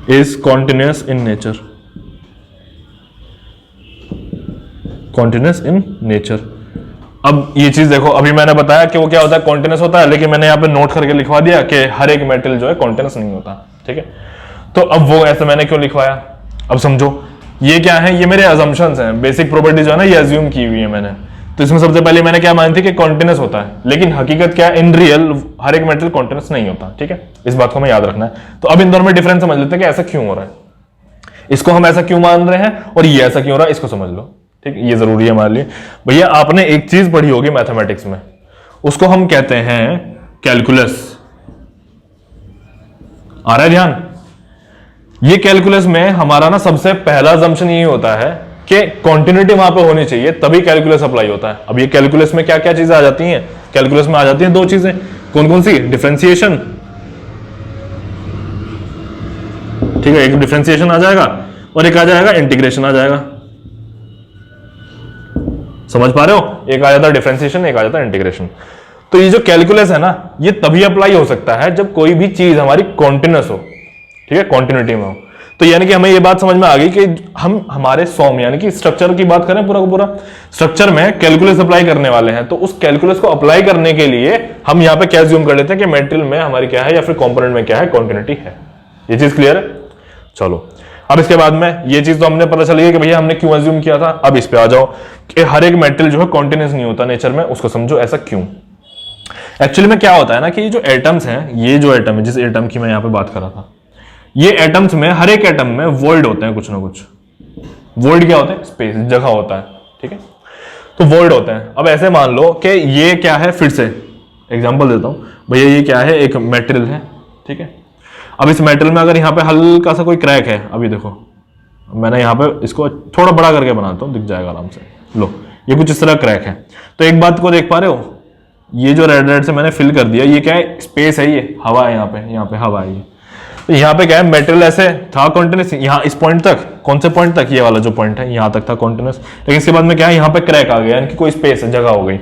is continuous in nature, continuous in nature। अब ये चीज देखो, अभी मैंने बताया कि वो क्या होता है, कॉन्टिन्यूस होता है, लेकिन मैंने यहाँ पे नोट करके लिखवा दिया कि हर एक मेटल जो है कॉन्टिन्यूस नहीं होता, ठीक है। तो अब वो ऐसे मैंने क्यों लिखवाया, अब समझो। ये क्या है, ये मेरे अजम्पशंस हैं, बेसिक प्रॉपर्टी जो है ना ये अज्यूम की हुई है मैंने। तो इसमें सबसे पहले मैंने क्या मानी थी कि कॉन्टिन्यूस होता है, लेकिन हकीकत क्या है, इन रियल हर एक मेटल कॉन्टिन्यूस नहीं होता, ठीक है। इस बात को हमें याद रखना है। तो अब इन दोनों में डिफरेंस समझ लेते हैं कि ऐसा क्यों हो रहा है, इसको हम ऐसा क्यों मान रहे हैं और ये ऐसा क्यों हो रहा है, इसको समझ लो, ठीक। ये जरूरी है हमारे लिए। भैया आपने एक चीज पढ़ी होगी मैथमेटिक्स में, उसको हम कहते हैं कैलकुलस। आ रहा है ध्यान। ये कैलकुलस में हमारा ना सबसे पहला असम्पशन यही होता है कि कॉन्टिन्यूटी वहां पे होनी चाहिए, तभी कैलकुलस अप्लाई होता है। अब ये कैलकुलस में क्या क्या चीजें आ जाती हैं, कैलकुलस में आ जाती हैं दो चीजें, कौन कौन सी, डिफरेंशिएशन, ठीक है, एक डिफरेंशिएशन आ जाएगा और एक आ जाएगा इंटीग्रेशन आ जाएगा। समझ पा रहे हो, एक आ जाता है डिफरेंशिएशन, एक आ जाता है इंटीग्रेशन। तो ये जो कैलकुलस है ना ये तभी अप्लाई हो सकता है जब कोई भी चीज हमारी कॉन्टिन्यूस हो, ठीक है, क्वांटिटी में हो। तो यानी कि हमें ये बात समझ में आ गई कि हम हमारे सॉम यानी कि स्ट्रक्चर की बात करें, पूरा का पूरा स्ट्रक्चर में कैलकुलस अप्लाई करने वाले हैं। तो उस कैलकुलस को अप्लाई करने के लिए हम यहां पे क्या अज्यूम कर लेते हैं कि मेटेरियल में हमारी क्या है या फिर कंपोनेंट में क्या है, क्वांटिटी है। ये चीज क्लियर है। चलो अब इसके बाद में ये चीज तो हमने पता चली है कि भैया हमने क्यों अज्यूम किया था। अब इस पे आ जाओ कि हर एक मेटेरियल जो है कॉन्टिन्यूस नहीं होता नेचर में, उसको समझो ऐसा क्यों। एक्चुअली में क्या होता है ना कि ये जो एटम्स हैं, ये जो एटम है, जिस एटम की मैं यहां पे बात कर रहा था, ये एटम्स में हर एक एटम में वॉइड होते हैं कुछ ना कुछ। वॉइड क्या होता है? स्पेस, जगह होता है, ठीक है। तो वॉइड होते हैं। अब ऐसे मान लो कि ये क्या है, फिर से एग्जांपल देता हूं भैया, ये क्या है, एक मेटेरियल है, ठीक है। अब इस मेटेरियल में अगर यहाँ पे हल्का सा कोई क्रैक है, अभी देखो मैंने यहाँ पे इसको थोड़ा बड़ा करके बनाता हूँ, दिख जाएगा आराम से। लो, ये कुछ इस तरह क्रैक है। तो एक बात को देख पा रहे हो, ये जो रेड रेड से मैंने फिल कर दिया, ये क्या है? स्पेस है, ये हवा है, यहाँ पे हवा है। ये तो यहाँ पे क्या है, मेटेरियल ऐसे था कॉन्टिन्यूस, यहाँ इस पॉइंट तक, कौन से पॉइंट तक? ये वाला जो पॉइंट है यहाँ तक था कॉन्टिन्यूस, लेकिन इसके बाद में क्या है, यहाँ पे क्रैक आ गया, यानी कि कोई स्पेस है, जगह हो गई।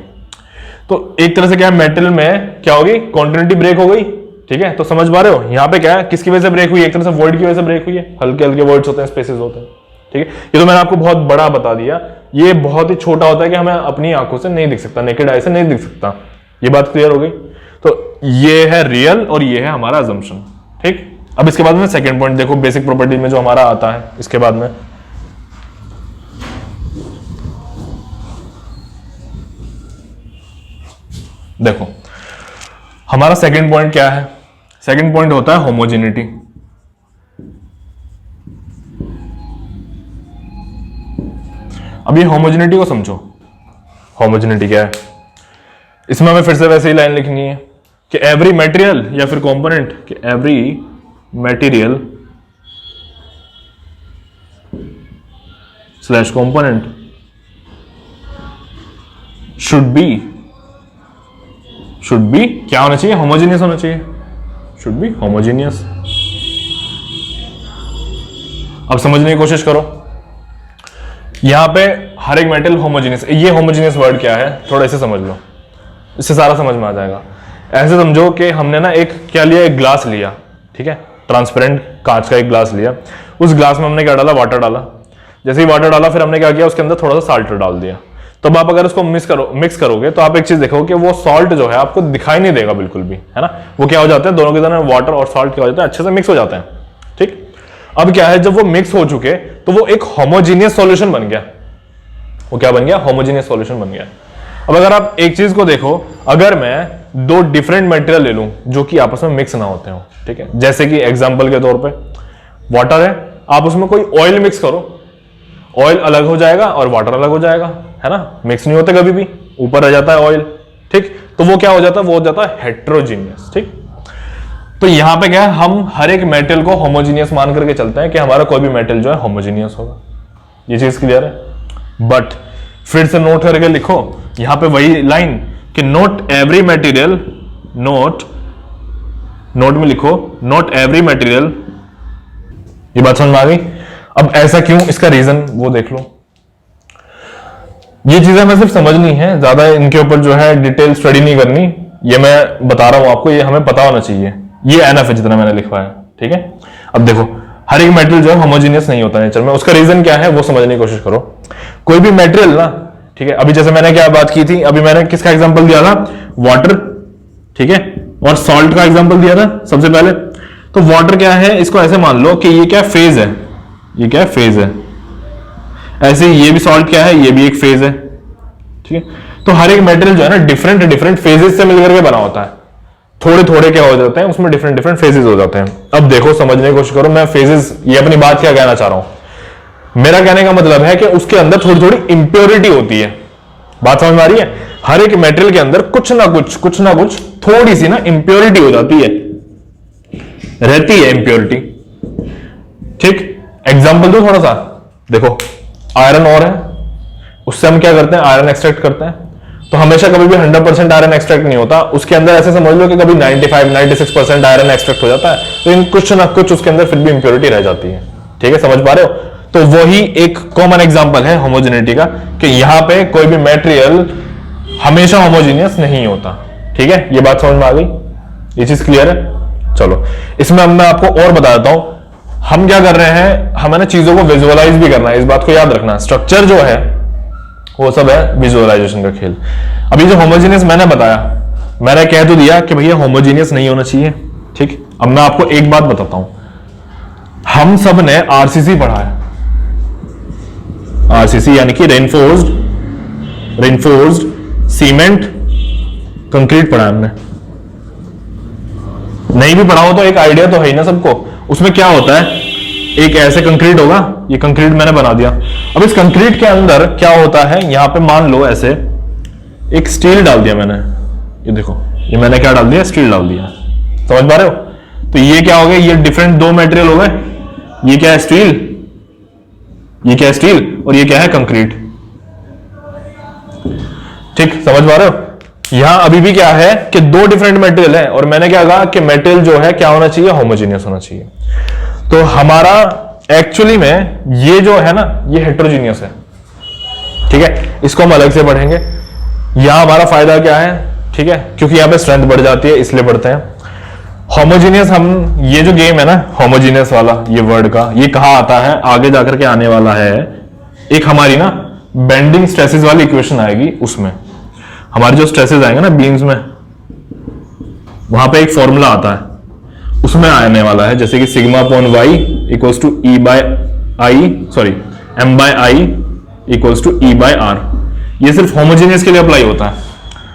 तो एक तरह से क्या है, मेटेरियल में क्या होगी, कॉन्टिन्यूटी ब्रेक हो गई, ठीक है। तो समझ पा रहे हो यहाँ पे क्या है, किसकी वजह से ब्रेक हुई? एक तरह से वॉइड की वजह से ब्रेक हुई है। हल्के हल्के वॉइड्स होते हैं, स्पेसेस होते हैं, ठीक है। ये तो मैंने आपको बहुत बड़ा बता दिया, ये बहुत ही छोटा होता है कि हमें अपनी आंखों से नहीं दिख सकता, नेकेड आई से नहीं दिख सकता। ये बात क्लियर हो गई। तो ये है रियल और ये है हमारा अजम्पशन, ठीक। अब इसके बाद में सेकंड पॉइंट देखो, बेसिक प्रॉपर्टी में जो हमारा आता है इसके बाद में, देखो हमारा सेकंड पॉइंट क्या है? सेकंड पॉइंट होता है होमोजेनिटी। अब ये होमोजेनिटी को समझो। होमोजेनिटी क्या है? इसमें हमें फिर से वैसे ही लाइन लिखनी है कि एवरी मटेरियल या फिर कंपोनेंट, कि every material slash component should be क्या होना चाहिए? होमोजेनियस होना चाहिए। Should B homogeneous. अब समझने की कोशिश करो, यहां पे हर एक मेटल होमोजेनियस। ये होमोजेनियस वर्ड क्या है, थोड़ा ऐसे समझ लो, इससे सारा समझ में आ जाएगा। ऐसे समझो कि हमने ना एक क्या लिया, एक ग्लास लिया, ठीक है, ट्रांसपेरेंट कांच का एक ग्लास लिया। उस ग्लास में हमने क्या डाला? वाटर डाला। जैसे ही वाटर डाला, फिर हमने क्या किया, उसके अंदर थोड़ा सा साल्ट डाल दिया। तो अब आप अगर उसको मिक्स करोगे तो आप एक चीज देखो कि वो सॉल्ट जो है आपको दिखाई नहीं देगा बिल्कुल भी, है ना। वो क्या हो जाते हैं, दोनों के दोनों वाटर और सॉल्ट क्या हो जाते हैं, अच्छे से मिक्स हो जाते हैं, ठीक। अब क्या है, जब वो मिक्स हो चुके तो वो एक होमोजीनियस सॉल्यूशन बन गया। वो क्या बन गया? होमोजीनियस सॉल्यूशन बन गया। अब अगर आप एक चीज को देखो, अगर मैं दो डिफरेंट मटेरियल ले लूं जो कि आपस में मिक्स ना होते हो, ठीक है, जैसे कि एग्जांपल के तौर पे वाटर है, आप उसमें कोई ऑयल मिक्स करो, ऑयल अलग हो जाएगा और वाटर अलग हो जाएगा, है ना, मिक्स नहीं होते कभी भी, ऊपर रह जाता है ऑयल, ठीक। तो वो क्या हो जाता है? वो हो जाता है हेट्रोजीनियस, ठीक। तो यहां पे क्या है, हम हर एक मेटल को होमोजीनियस मान करके चलते हैं कि हमारा कोई भी मेटल जो है होमोजीनियस होगा। ये चीज क्लियर है। बट फिर से नोट करके लिखो यहां पे वही लाइन कि नॉट एवरी मटेरियल, नोट में लिखो नॉट एवरी मटेरियल। ये बात समझ में आ गई? अब ऐसा क्यों, इसका रीजन वो देख लो। ये चीजें हमें सिर्फ समझनी है, ज्यादा इनके ऊपर जो है डिटेल स्टडी नहीं करनी। ये मैं बता रहा हूं आपको, ये हमें पता होना चाहिए। ये एनफ है जितना मैंने लिखवाया, ठीक है। अब देखो हर एक मेटेरियल जो है होमोजेनियस नहीं होता नेचर में, उसका रीजन क्या है वो समझने की कोशिश करो। कोई भी मेटेरियल ना, ठीक है, अभी जैसे मैंने क्या बात की थी, अभी मैंने किसका एग्जांपल दिया था? वाटर, ठीक है, और सॉल्ट का एग्जांपल दिया था सबसे पहले। तो वाटर क्या है, इसको ऐसे मान लो कि ये क्या फेज है, ये क्या फेज है। ऐसे ही ये भी सॉल्ट क्या है, ये भी एक फेज है, ठीक है। तो हर एक मेटेरियल जो है ना डिफरेंट फेजेस से मिलकर के बना होता है। थोड़े थोड़े क्या हो जाते हैं उसमें, डिफरेंट फेजेस हो जाते हैं। अब देखो समझने की कोशिश करो, मैं फेजेस, ये अपनी बात क्या कहना चाह रहा हूं। मेरा कहने का मतलब है कि उसके अंदर थोड़ी थोड़ी इंप्योरिटी होती है। बात समझ में आ रही है? हर एक मेटेरियल के अंदर कुछ ना कुछ थोड़ी सी ना इंप्योरिटी हो जाती है, रहती है इंप्योरिटी, ठीक। एग्जाम्पल दो थोड़ा सा, देखो आयरन और है, उससे हम क्या करते हैं, आयरन एक्सट्रैक्ट करते हैं। तो हमेशा कभी भी 100% आयरन एक्सट्रैक्ट नहीं होता, उसके अंदर ऐसे समझ लो कि कभी 95-96% आयरन एक्सट्रैक्ट हो जाता है, लेकिन कुछ ना कुछ उसके अंदर फिर भी इंप्योरिटी रह जाती है, ठीक है, समझ पा रहे हो। तो वही एक कॉमन एग्जांपल है होमोजेनिटी का, कि यहां पे कोई भी मटेरियल हमेशा होमोजीनियस नहीं होता, ठीक है। ये बात समझ में आ गई? ये चीज क्लियर है? चलो इसमें अब मैं आपको और बता देता हूं हम क्या कर रहे हैं। हमें ना चीजों को विजुअलाइज भी करना है, इस बात को याद रखना। स्ट्रक्चर जो है वो सब है विजुअलाइजेशन का खेल। अभी जो होमोजीनियस मैंने बताया, मैंने कह तो दिया कि भैया होमोजीनियस नहीं होना चाहिए, ठीक। अब मैं आपको एक बात बताता हूं, हम सब ने आरसीसी पढ़ा है। आरसीसी यानी कि रेनफोर्स्ड सीमेंट कंक्रीट पढ़ा हमने, नहीं भी पढ़ा हो तो एक आइडिया तो है ही ना सबको। उसमें क्या होता है, एक ऐसे कंक्रीट होगा, ये कंक्रीट मैंने बना दिया। अब इस कंक्रीट के अंदर क्या होता है, यहां पे मान लो ऐसे एक स्टील डाल दिया मैंने, ये देखो ये मैंने क्या डाल दिया, स्टील डाल दिया, समझ पा रहे हो। तो ये क्या हो गया, ये डिफरेंट दो मटेरियल हो गए, ये क्या है स्टील, ये क्या है स्टील, और ये क्या है कंक्रीट। ठीक, समझ पा रहे हो। यहां अभी भी क्या है कि दो डिफरेंट मटेरियल है, और मैंने क्या कहा कि मटेरियल जो है क्या होना चाहिए, होमोजेनियस होना चाहिए। तो हमारा एक्चुअली में ये जो है ना, ये हेट्रोजीनियस है, ठीक है, इसको हम अलग से पढ़ेंगे। यहां हमारा फायदा क्या है, ठीक है, क्योंकि यहां पे स्ट्रेंथ बढ़ जाती है इसलिए पढ़ते हैं। होमोजीनियस, हम ये जो गेम है ना होमोजीनियस वाला, ये वर्ड का ये कहा आता है, आगे जाकर के आने वाला है, एक हमारी ना बेंडिंग स्ट्रेसेस वाली इक्वेशन आएगी, उसमें हमारे जो स्ट्रेसेस आएंगे ना बीम्स में, वहां पे एक फॉर्मूला आता है, उसमें आने वाला है, जैसे कि sigma upon Y equals to E by I, sorry M by I equals to E by R. ये सिर्फ होमोजेनियस के लिए अप्लाई होता है।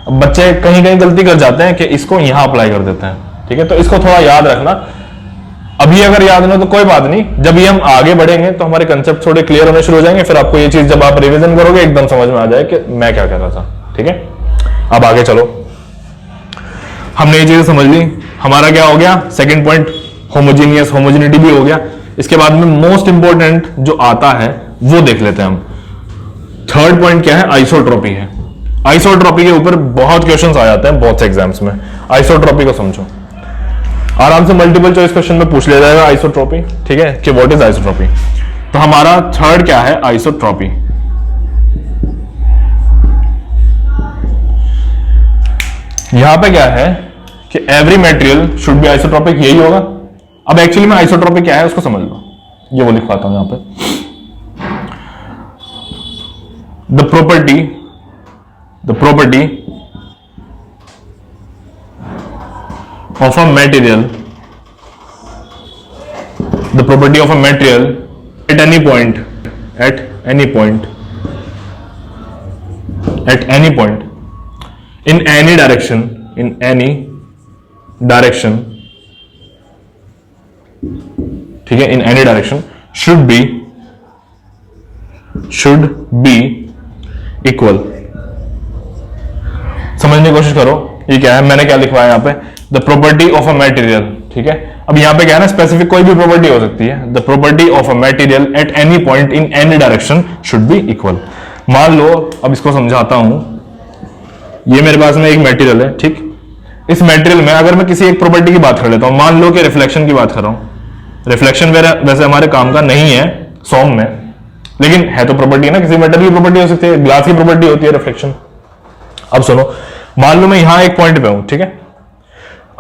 अब बच्चे कहीं कहीं गलती कर जाते हैं कि इसको यहां अप्लाई कर देते हैं, ठीक है, तो इसको थोड़ा याद रखना। अभी अगर याद ना तो कोई बात नहीं, जब ये हम आगे बढ़ेंगे तो हमारे कंसेप्ट थोड़े क्लियर होने शुरू हो जाएंगे, फिर आपको ये चीज जब आप रिवीजन करोगे एकदम समझ में आ जाए कि मैं क्या कर रहा था, ठीक है। अब आगे चलो, हमने ये चीजें समझ ली, हमारा क्या हो गया सेकंड पॉइंट, होमोजीनियस, होमोजेनिटी भी हो गया। इसके बाद में मोस्ट इंपॉर्टेंट जो आता है वो देख लेते हैं हम। थर्ड पॉइंट क्या है, आइसोट्रॉपी है। आइसोट्रॉपी के ऊपर बहुत क्वेश्चंस आ जाते हैं बहुत से एग्जाम्स में। आइसोट्रॉपी को समझो, आराम से मल्टीपल चॉइस क्वेश्चन में पूछ लिया जाएगा आइसोट्रॉपी, ठीक है, कि व्हाट इज आइसोट्रॉपी। तो हमारा थर्ड क्या है, आइसोट्रॉपी। यहां पे क्या है कि every material should be isotropic, यही होगा। अब एक्चुअली में आइसोट्रॉपिक क्या है उसको समझ लो, ये वो लिखवाता हूं यहां पे। The property of a material, the property of a material at any point in any direction ठीक है, in any direction should be equal। समझने की कोशिश करो, ये क्या है, मैंने क्या लिखवाया यहां पे, the property of a material, ठीक है। अब यहां पे क्या है ना, स्पेसिफिक कोई भी प्रॉपर्टी हो सकती है। The property of a material at any point in any direction should be equal. मान लो, अब इसको समझाता हूं, ये मेरे पास में एक मटेरियल है, ठीक। इस मटेरियल में अगर मैं किसी एक प्रॉपर्टी की बात कर लेता हूं, मान लो कि रिफ्लेक्शन की बात कर रहा हूं। रिफ्लेक्शन वैसे हमारे काम का नहीं है सॉम में, लेकिन है तो प्रॉपर्टी ना, किसी मेटल की प्रॉपर्टी हो सकती है, ग्लास की प्रॉपर्टी होती है रिफ्लेक्शन। अब सुनो, मान लो मैं यहां एक पॉइंट पे हूं, ठीक है।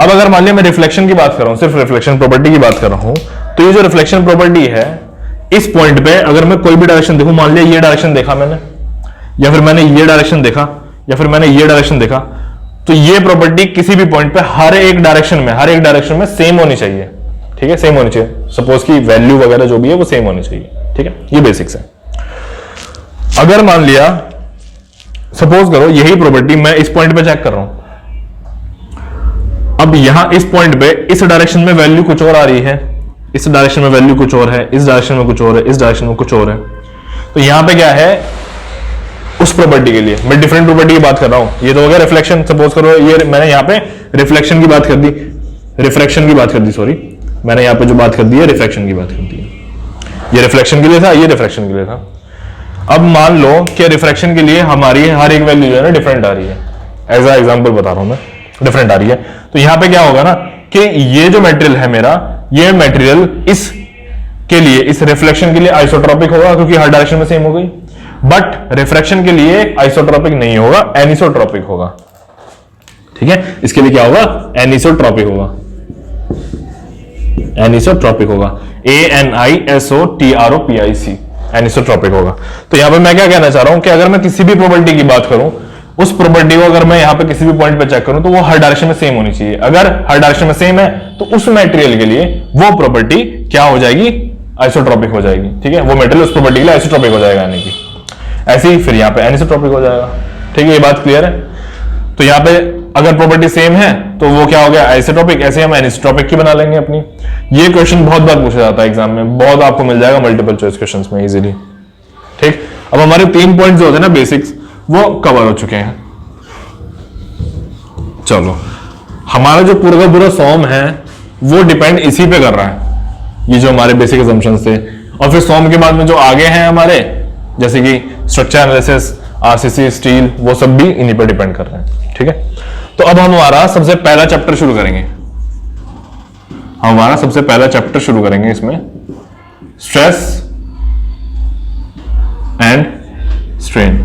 अब अगर मान लिया मैं रिफ्लेक्शन की बात कर रहा हूं, सिर्फ रिफ्लेक्शन प्रॉपर्टी की बात कर रहा हूं, तो ये जो रिफ्लेक्शन प्रॉपर्टी है, इस पॉइंट पे अगर मैं कोई भी डायरेक्शन देखूं, मान लिया ये डायरेक्शन देखा मैंने, या फिर मैंने ये डायरेक्शन देखा, या फिर मैंने ये डायरेक्शन देखा, तो ये प्रॉपर्टी किसी भी पॉइंट पे हर एक डायरेक्शन में सेम होनी चाहिए, ठीक है, सेम होनी चाहिए। सपोज की वैल्यू वगैरह जो भी है वो सेम होनी चाहिए, ठीक है, ये बेसिक्स है। अगर मान लिया, सपोज करो यही प्रॉपर्टी मैं इस पॉइंट पे चेक कर रहा हूं, अब यहां इस पॉइंट पे इस डायरेक्शन में वैल्यू कुछ और आ रही है, इस डायरेक्शन में वैल्यू कुछ और है, इस डायरेक्शन में कुछ और है, इस डायरेक्शन में कुछ और है, तो यहां पे क्या है, उस प्रॉपर्टी के लिए मैं डिफरेंट प्रॉपर्टी की बात कर रहा हूं। ये तो हो गया रिफ्लेक्शन, सपोज करो ये मैंने यहां पे रिफ्लेक्शन की बात कर दी, रिफ्रैक्शन की बात कर दी, सॉरी, मैंने यहां पे जो बात कर दी है रिफ्रैक्शन की बात कर दी है। ये रिफ्लेक्शन के लिए था, ये रिफ्रैक्शन के लिए था। अब मान लो कि रिफ्रैक्शन के लिए हमारी हर एक वैल्यू जो है ना डिफरेंट आ रही है, एज अ एग्जांपल बता रहा हूं मैं, डिफरेंट आ रही है। तो यहां पे क्या होगा ना कि ये जो मटेरियल है मेरा, ये मटेरियल इस के लिए, इस रिफ्लेक्शन के लिए आइसोट्रोपिक होगा क्योंकि हर डायरेक्शन में सेम हो गई, बट रिफ्रैक्शन के लिए आइसोट्रोपिक नहीं होगा, एनिसोट्रोपिक होगा, ठीक है। इसके लिए क्या होगा, एनिसोट्रोपिक होगा, एनिसोट्रोपिक होगा, ANISOTROPIC, एनिसोट्रोपिक होगा। तो यहां पे मैं क्या कहना चाह रहा हूं कि अगर मैं किसी भी प्रॉपर्टी की बात करूं, उस प्रॉपर्टी को अगर मैं यहां पे किसी भी पॉइंट पे चेक करूं तो वो हर डायरेक्शन में सेम होनी चाहिए। अगर हर डायरेक्शन में सेम है तो उस मटेरियल के लिए वो प्रॉपर्टी क्या हो जाएगी, आइसोट्रोपिक हो जाएगी, ठीक है। वो मटेरियल उस प्रॉपर्टी के लिए आइसोट्रोपिक हो जाएगा, यानी कि ऐसे ही फिर यहां पे एनिसोट्रोपिक हो जाएगा, ठीक है। ये बात क्लियर है। तो यहां पे अगर प्रॉपर्टी सेम है तो वो क्या हो गया, आइसोटॉपिक। ऐसे हम एनिसोटॉपिक की बना लेंगे अपनी। ये क्वेश्चन बहुत बार पूछा जाता है एग्जाम में, बहुत आपको मिल जाएगा मल्टीपल चॉइस क्वेश्चंस में इजीली। ठीक, अब हमारे 3 पॉइंट्स जो होते हैं ना बेसिक्स, वो कवर हो चुके हैं। चलो, हमारा जो पूरा का पूरा फॉर्म है वो डिपेंड इसी पे कर रहा है, ये जो हमारे बेसिक असम्पशंस थे। और फिर फॉर्म के बाद में जो आगे हैं हमारे, जैसे कि स्ट्रक्चर एनालिसिस, आरसीसी, स्टील, वो सब भी इन्हीं पर डिपेंड कर रहे हैं। ठीक है, तो अब हम हमारा सबसे पहला चैप्टर शुरू करेंगे। हमारा सबसे पहला चैप्टर शुरू करेंगे इसमें, स्ट्रेस एंड स्ट्रेन।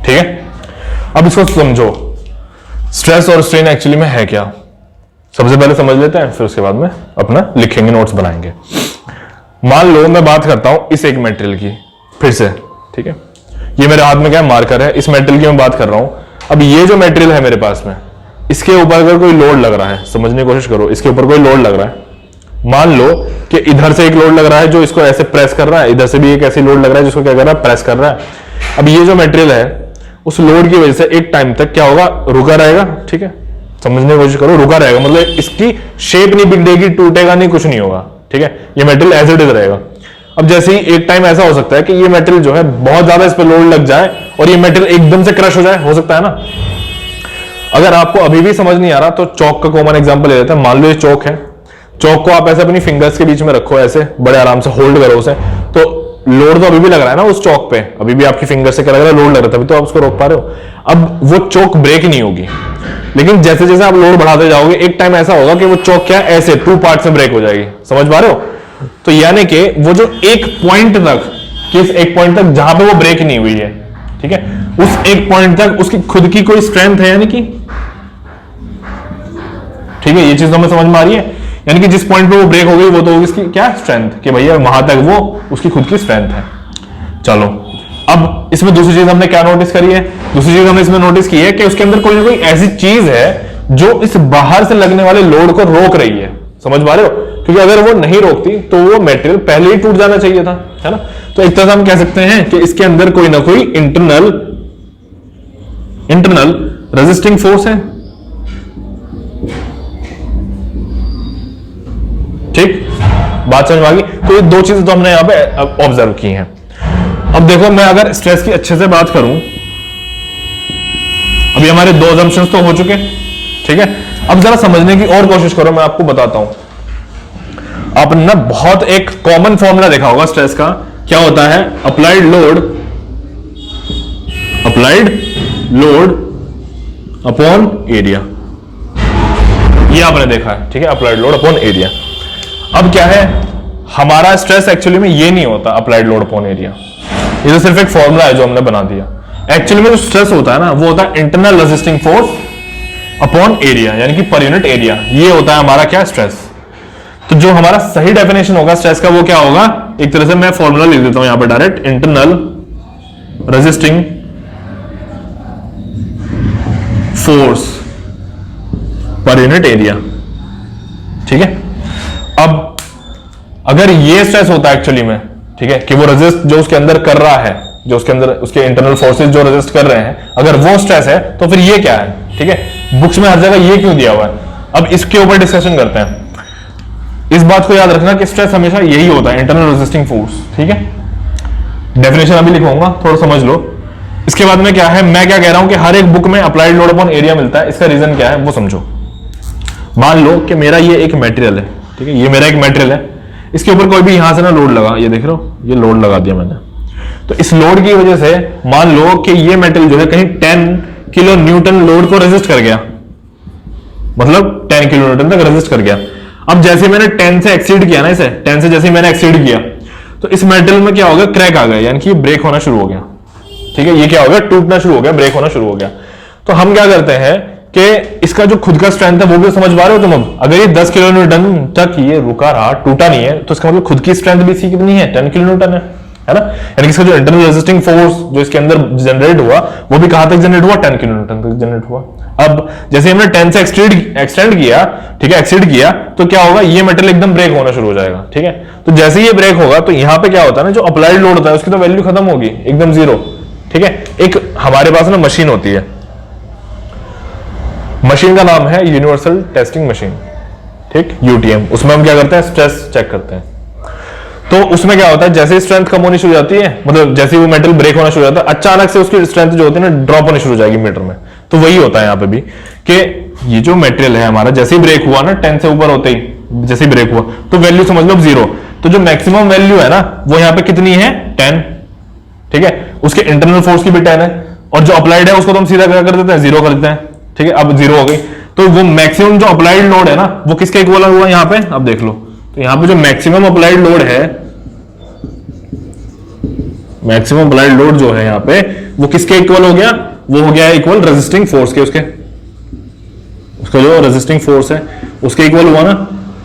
ठीक है, अब इसको समझो, स्ट्रेस और स्ट्रेन एक्चुअली में है क्या। सबसे पहले समझ लेते हैं, फिर उसके बाद में अपना लिखेंगे, नोट्स बनाएंगे। मान लो मैं बात करता हूं इस एक मेटेरियल की, फिर से। ठीक है, ये मेरे हाथ में क्या है, मार्कर है, इस मेटेरियल की मैं बात कर रहा हूं। अब ये जो मेटेरियल है मेरे पास में, इसके ऊपर अगर कोई लोड लग रहा है, समझने की कोशिश करो, इसके ऊपर कोई लोड लग रहा है। मान लो कि इधर से एक लोड लग रहा है जो इसको ऐसे प्रेस कर रहा है, इधर से भी एक ऐसी लोड लग रहा है जिसको क्या कर रहा है, प्रेस कर रहा है। अब ये जो मेटेरियल है उस लोड की वजह से एक टाइम तक क्या होगा, रुका रहेगा। ठीक है, समझने की कोशिश करो, रुका रहेगा मतलब इसकी शेप नहीं बिगड़ेगी, टूटेगा नहीं, कुछ नहीं होगा। ठीक है, ये मेटेरियल एज इट इज रहेगा। अब जैसे ही एक टाइम ऐसा हो सकता है कि ये मेटेरियल जो है बहुत ज्यादा इस पर लोड लग जाए और ये मेटेरियल एकदम से क्रश हो जाए, हो सकता है ना। अगर आपको अभी भी समझ नहीं आ रहा तो चौक का कॉमन एग्जांपल ले लेते हैं। मान लो ये चौक है, चौक को आप ऐसे अपनी फिंगर्स के बीच में रखो, ऐसे बड़े आराम से होल्ड करो उसे, तो लोड तो अभी भी लग रहा है ना उस चौक पे, अभी भी आपकी फिंगर से क्या लग रहा है, लोड लग रहा है, तभी तो आप उसको रोक पा रहे हो। अब वो चौक ब्रेक नहीं होगी, लेकिन जैसे जैसे आप लोड बढ़ाते जाओगे एक टाइम ऐसा होगा कि वो चौक क्या ऐसे 2 पार्ट में ब्रेक हो जाएगी। समझ पा रहे हो? तो यानी कि वो जो एक पॉइंट तक, किस एक पॉइंट तक जहां पे वो ब्रेक नहीं हुई है, ठीक है, उस एक पॉइंट तक उसकी खुद की कोई स्ट्रेंथ है, यानी कि ठीक है, ये चीज तो हमें समझ में आ रही है। यानी कि जिस पॉइंट पे वो ब्रेक हो गई वो तो होगी इसकी क्या स्ट्रेंथ, कि भैया वहां तक वो उसकी खुद की स्ट्रेंथ है। चलो, अब इसमें दूसरी चीज हमने क्या नोटिस करी है, दूसरी चीज हमने इसमें नोटिस की है कि उसके अंदर कोई ना कोई ऐसी चीज है जो इस बाहर से लगने वाले लोड को रोक रही है। समझ पा रहे हो? क्योंकि अगर वो नहीं रोकती तो वो मेटेरियल पहले ही टूट जाना चाहिए था, है ना। तो एक तरह से हम कह सकते हैं कि इसके अंदर कोई ना कोई इंटरनल रेजिस्टिंग फोर्स है। ठीक, बात समझ में आ गई। तो ये दो चीजें तो हमने यहां पे ऑब्जर्व की हैं। अब देखो, मैं अगर स्ट्रेस की अच्छे से बात करूं, अभी हमारे 2 assumptions तो हो चुके, ठीक है। अब जरा समझने की और कोशिश करो, मैं आपको बताता हूं। आपने ना बहुत एक कॉमन फॉर्मूला देखा होगा स्ट्रेस का, क्या होता है, अप्लाइड लोड अपॉन एरिया। ये आपने देखा है, ठीक है, अप्लाइड लोड अपॉन एरिया। अब क्या है, हमारा स्ट्रेस एक्चुअली में ये नहीं होता अप्लाइड लोड अपॉन एरिया, ये तो सिर्फ एक फॉर्मूला है जो हमने बना दिया। एक्चुअली में जो स्ट्रेस होता है ना, वो होता है internal resisting force upon area, यानी कि पर यूनिट एरिया। ये होता है हमारा क्या, स्ट्रेस। तो जो हमारा सही डेफिनेशन होगा स्ट्रेस का, वो क्या होगा, एक तरह से मैं फॉर्मूला लिख देता हूं यहां पर direct, internal resisting force per unit area. ठीक है, अब अगर ये स्ट्रेस होता है एक्चुअली में, ठीक है, कि वो रेजिस्ट जो उसके अंदर कर रहा है, जो उसके अंदर उसके इंटरनल फोर्सेस जो रेजिस्ट कर रहे हैं, अगर वो स्ट्रेस है तो फिर ये क्या है, ठीक है। बुक्स में हर जगह ये क्यों दिया हुआ है, अब इसके ऊपर डिस्कशन करते हैं। इस बात को याद रखना कि स्ट्रेस हमेशा यही होता है, इंटरनल रेजिस्टिंग फोर्स। ठीक है, डेफिनेशन अभी लिखूंगा, थोड़ा समझ लो। इसके बाद में क्या है, मैं क्या कह रहा हूं कि हर एक बुक में अप्लाइड लोड अपॉन एरिया मिलता है। इसका रीजन क्या है वो समझो। मान लो कि मेरा ये एक मटेरियल है, ठीक है, ये मेरा एक मटेरियल है, इसके ऊपर कोई भी यहां से ना लोड लगा, ये देख रहे हो, ये लोड लगा दिया मैंने। तो इस लोड की वजह से मान लो कि ये मेटेरियल जो है कहीं 10 किलो न्यूटन लोड को रेजिस्ट कर गया, मतलब 10 किलो न्यूटन तक रेजिस्ट कर गया। अब जैसे मैंने 10 से एक्सीड किया ना, इसे 10 से जैसे मैंने एक्सीड किया, तो इस मेटेरियल में क्या हो गया, क्रैक आ गया, यानी कि ब्रेक होना शुरू हो गया। ठीक है, ये क्या हो गया, टूटना शुरू हो गया, ब्रेक होना शुरू हो गया। तो हम क्या करते हैं कि इसका जो खुद का स्ट्रेंथ है वो भी समझ पा रहे हो तुम। अब अगर ये 10 किलो न्यूटन तक ये रुका रहा, टूटा नहीं है, तो इसका मतलब खुद की स्ट्रेंथ भी इसकी कितनी है, 10 किलो न्यूटन है ना। यानी कि इसका जो इंटरनल रेजिस्टिंग फोर्स जो इसके अंदर जनरेट हुआ, वो भी कहां तक जनरेट हुआ, 10 किलो न्यूटन तक जनरेट हुआ। अब जैसे हमने 10 से एक्सटेंड किया, ठीक है, एक्सीड किया, तो क्या होगा, ये मेटेरियल एकदम ब्रेक होना शुरू हो जाएगा। ठीक है, तो जैसे ये ब्रेक होगा तो यहां पे क्या होता है ना, जो अप्लाइड लोड होता है उसकी तो वैल्यू खत्म होगी, एकदम 0। ठीक है। एक हमारे पास ना मशीन होती है, मशीन का नाम है यूनिवर्सल टेस्टिंग मशीन, ठीक, यूटीएम। उसमें हम क्या करते हैं, स्ट्रेस चेक करते हैं। तो उसमें क्या होता है, जैसे ही स्ट्रेंथ कम होनी शुरू हो जाती है, मतलब जैसे ही वो मेटल ब्रेक होना शुरू हो जाता है, अचानक से उसकी स्ट्रेंथ जो होती है ना ड्रॉप होनी शुरू हो जाएगी मीटर में। तो वही होता है यहाँ पे भी कि ये जो मटेरियल है हमारा, जैसे ही ब्रेक हुआ ना 10 से ऊपर होते ही, जैसे ही ब्रेक हुआ तो वैल्यू समझ लो 0। तो जो मैक्सिमम वैल्यू है ना वो यहाँ पे कितनी है, 10, ठीक है। उसके इंटरनल फोर्स की भी 10 है, और जो अप्लाइड है उसको तो हम सीधा क्या कर देते हैं, 0 कर देते हैं, ठीक है। अब 0 हो गई, तो वो मैक्सिमम जो अप्लाइड लोड है ना वो किसके इक्वल हुआ यहाँ पे, अब देख लो। तो यहाँ पे जो मैक्सिमम अप्लाइड लोड है, मैक्सिमम अप्लाइड लोड जो है यहाँ पे वो किसके इक्वल हो गया, वो हो गया इक्वल रेजिस्टिंग फोर्स के, उसका जो रेजिस्टिंग फोर्स है उसके इक्वल हुआ ना।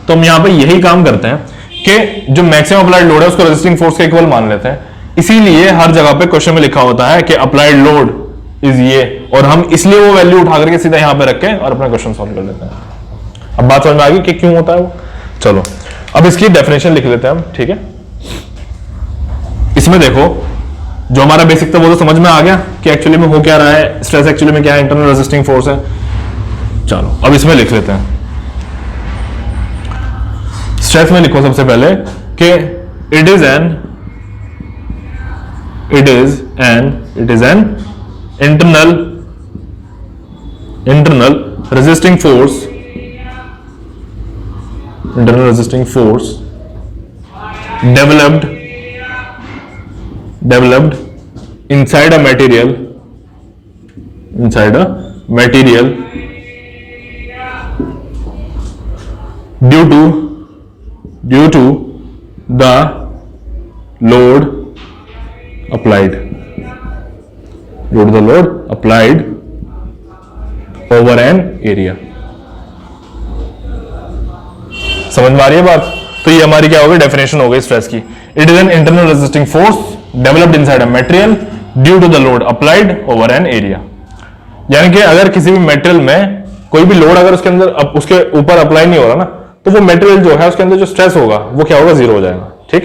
तो हम यहाँ पे यही काम करते हैं कि जो मैक्सिमम अप्लाइड लोड है उसको रेजिस्टिंग फोर्स के इक्वल मान लेते हैं। इसीलिए हर जगह पे क्वेश्चन में लिखा होता है कि अप्लाइड लोड इज ये, और हम इसलिए वो वैल्यू उठा करके सीधा यहां पे रख के और अपना क्वेश्चन सॉल्व कर लेते हैं। अब बात समझ में आ गई कि क्यों होता है वो। चलो अब इसकी डेफिनेशन लिख लेते हैं हम, ठीक है। इसमें देखो जो हमारा बेसिक था वो तो समझ में आ गया कि एक्चुअली में हो क्या रहा है, स्ट्रेस एक्चुअली में क्या है, इंटरनल रेजिस्टिंग फोर्स है। चलो अब इसमें लिख लेते हैं। स्ट्रेस में लिखो सबसे पहले कि it is N internal resisting force developed inside a material due to the load applied over an area। समझ में आ रही है बात। तो ये हमारी क्या हो गई, डेफिनेशन हो गई स्ट्रेस की। It is an internal resisting force developed inside a material due to the load applied over an area. यानी कि अगर किसी भी मटेरियल में कोई भी लोड अगर उसके अंदर उसके ऊपर अप्लाई नहीं हो रहा ना, तो वो मटेरियल जो है उसके अंदर जो स्ट्रेस होगा वो क्या होगा, 0 हो जाएगा, ठीक।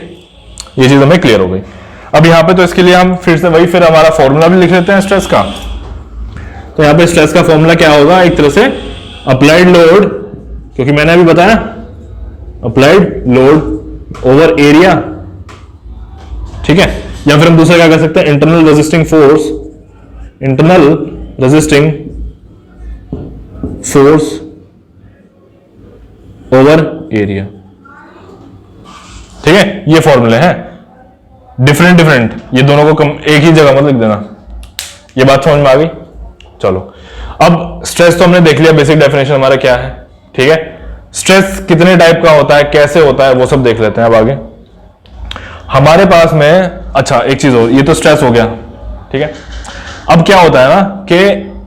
ये चीज हमें क्लियर हो गई। अब यहाँ पे तो इसके लिए हम फिर से फिर हमारा फॉर्मूला भी लिख लेते हैं स्ट्रेस का। तो यहाँ पे स्ट्रेस का फॉर्मूला क्या होगा, एक तरह से अप्लाइड लोड, क्योंकि मैंने अभी बताया अप्लाइड लोड ओवर एरिया, ठीक है। या फिर हम दूसरा क्या कर सकते हैं, internal resisting force over area, ठीक है। ये फॉर्मूले हैं डिफरेंट, ये दोनों को एक ही जगह मत लिख देना। ये बात समझ में आ गई। चलो अब स्ट्रेस तो हमने देख लिया, बेसिक डेफिनेशन हमारा क्या है, ठीक है। स्ट्रेस कितने टाइप का होता है, कैसे होता है, वो सब देख लेते हैं अब आगे। हमारे पास में अच्छा एक चीज और, ये तो स्ट्रेस हो गया, ठीक है। अब क्या होता है ना कि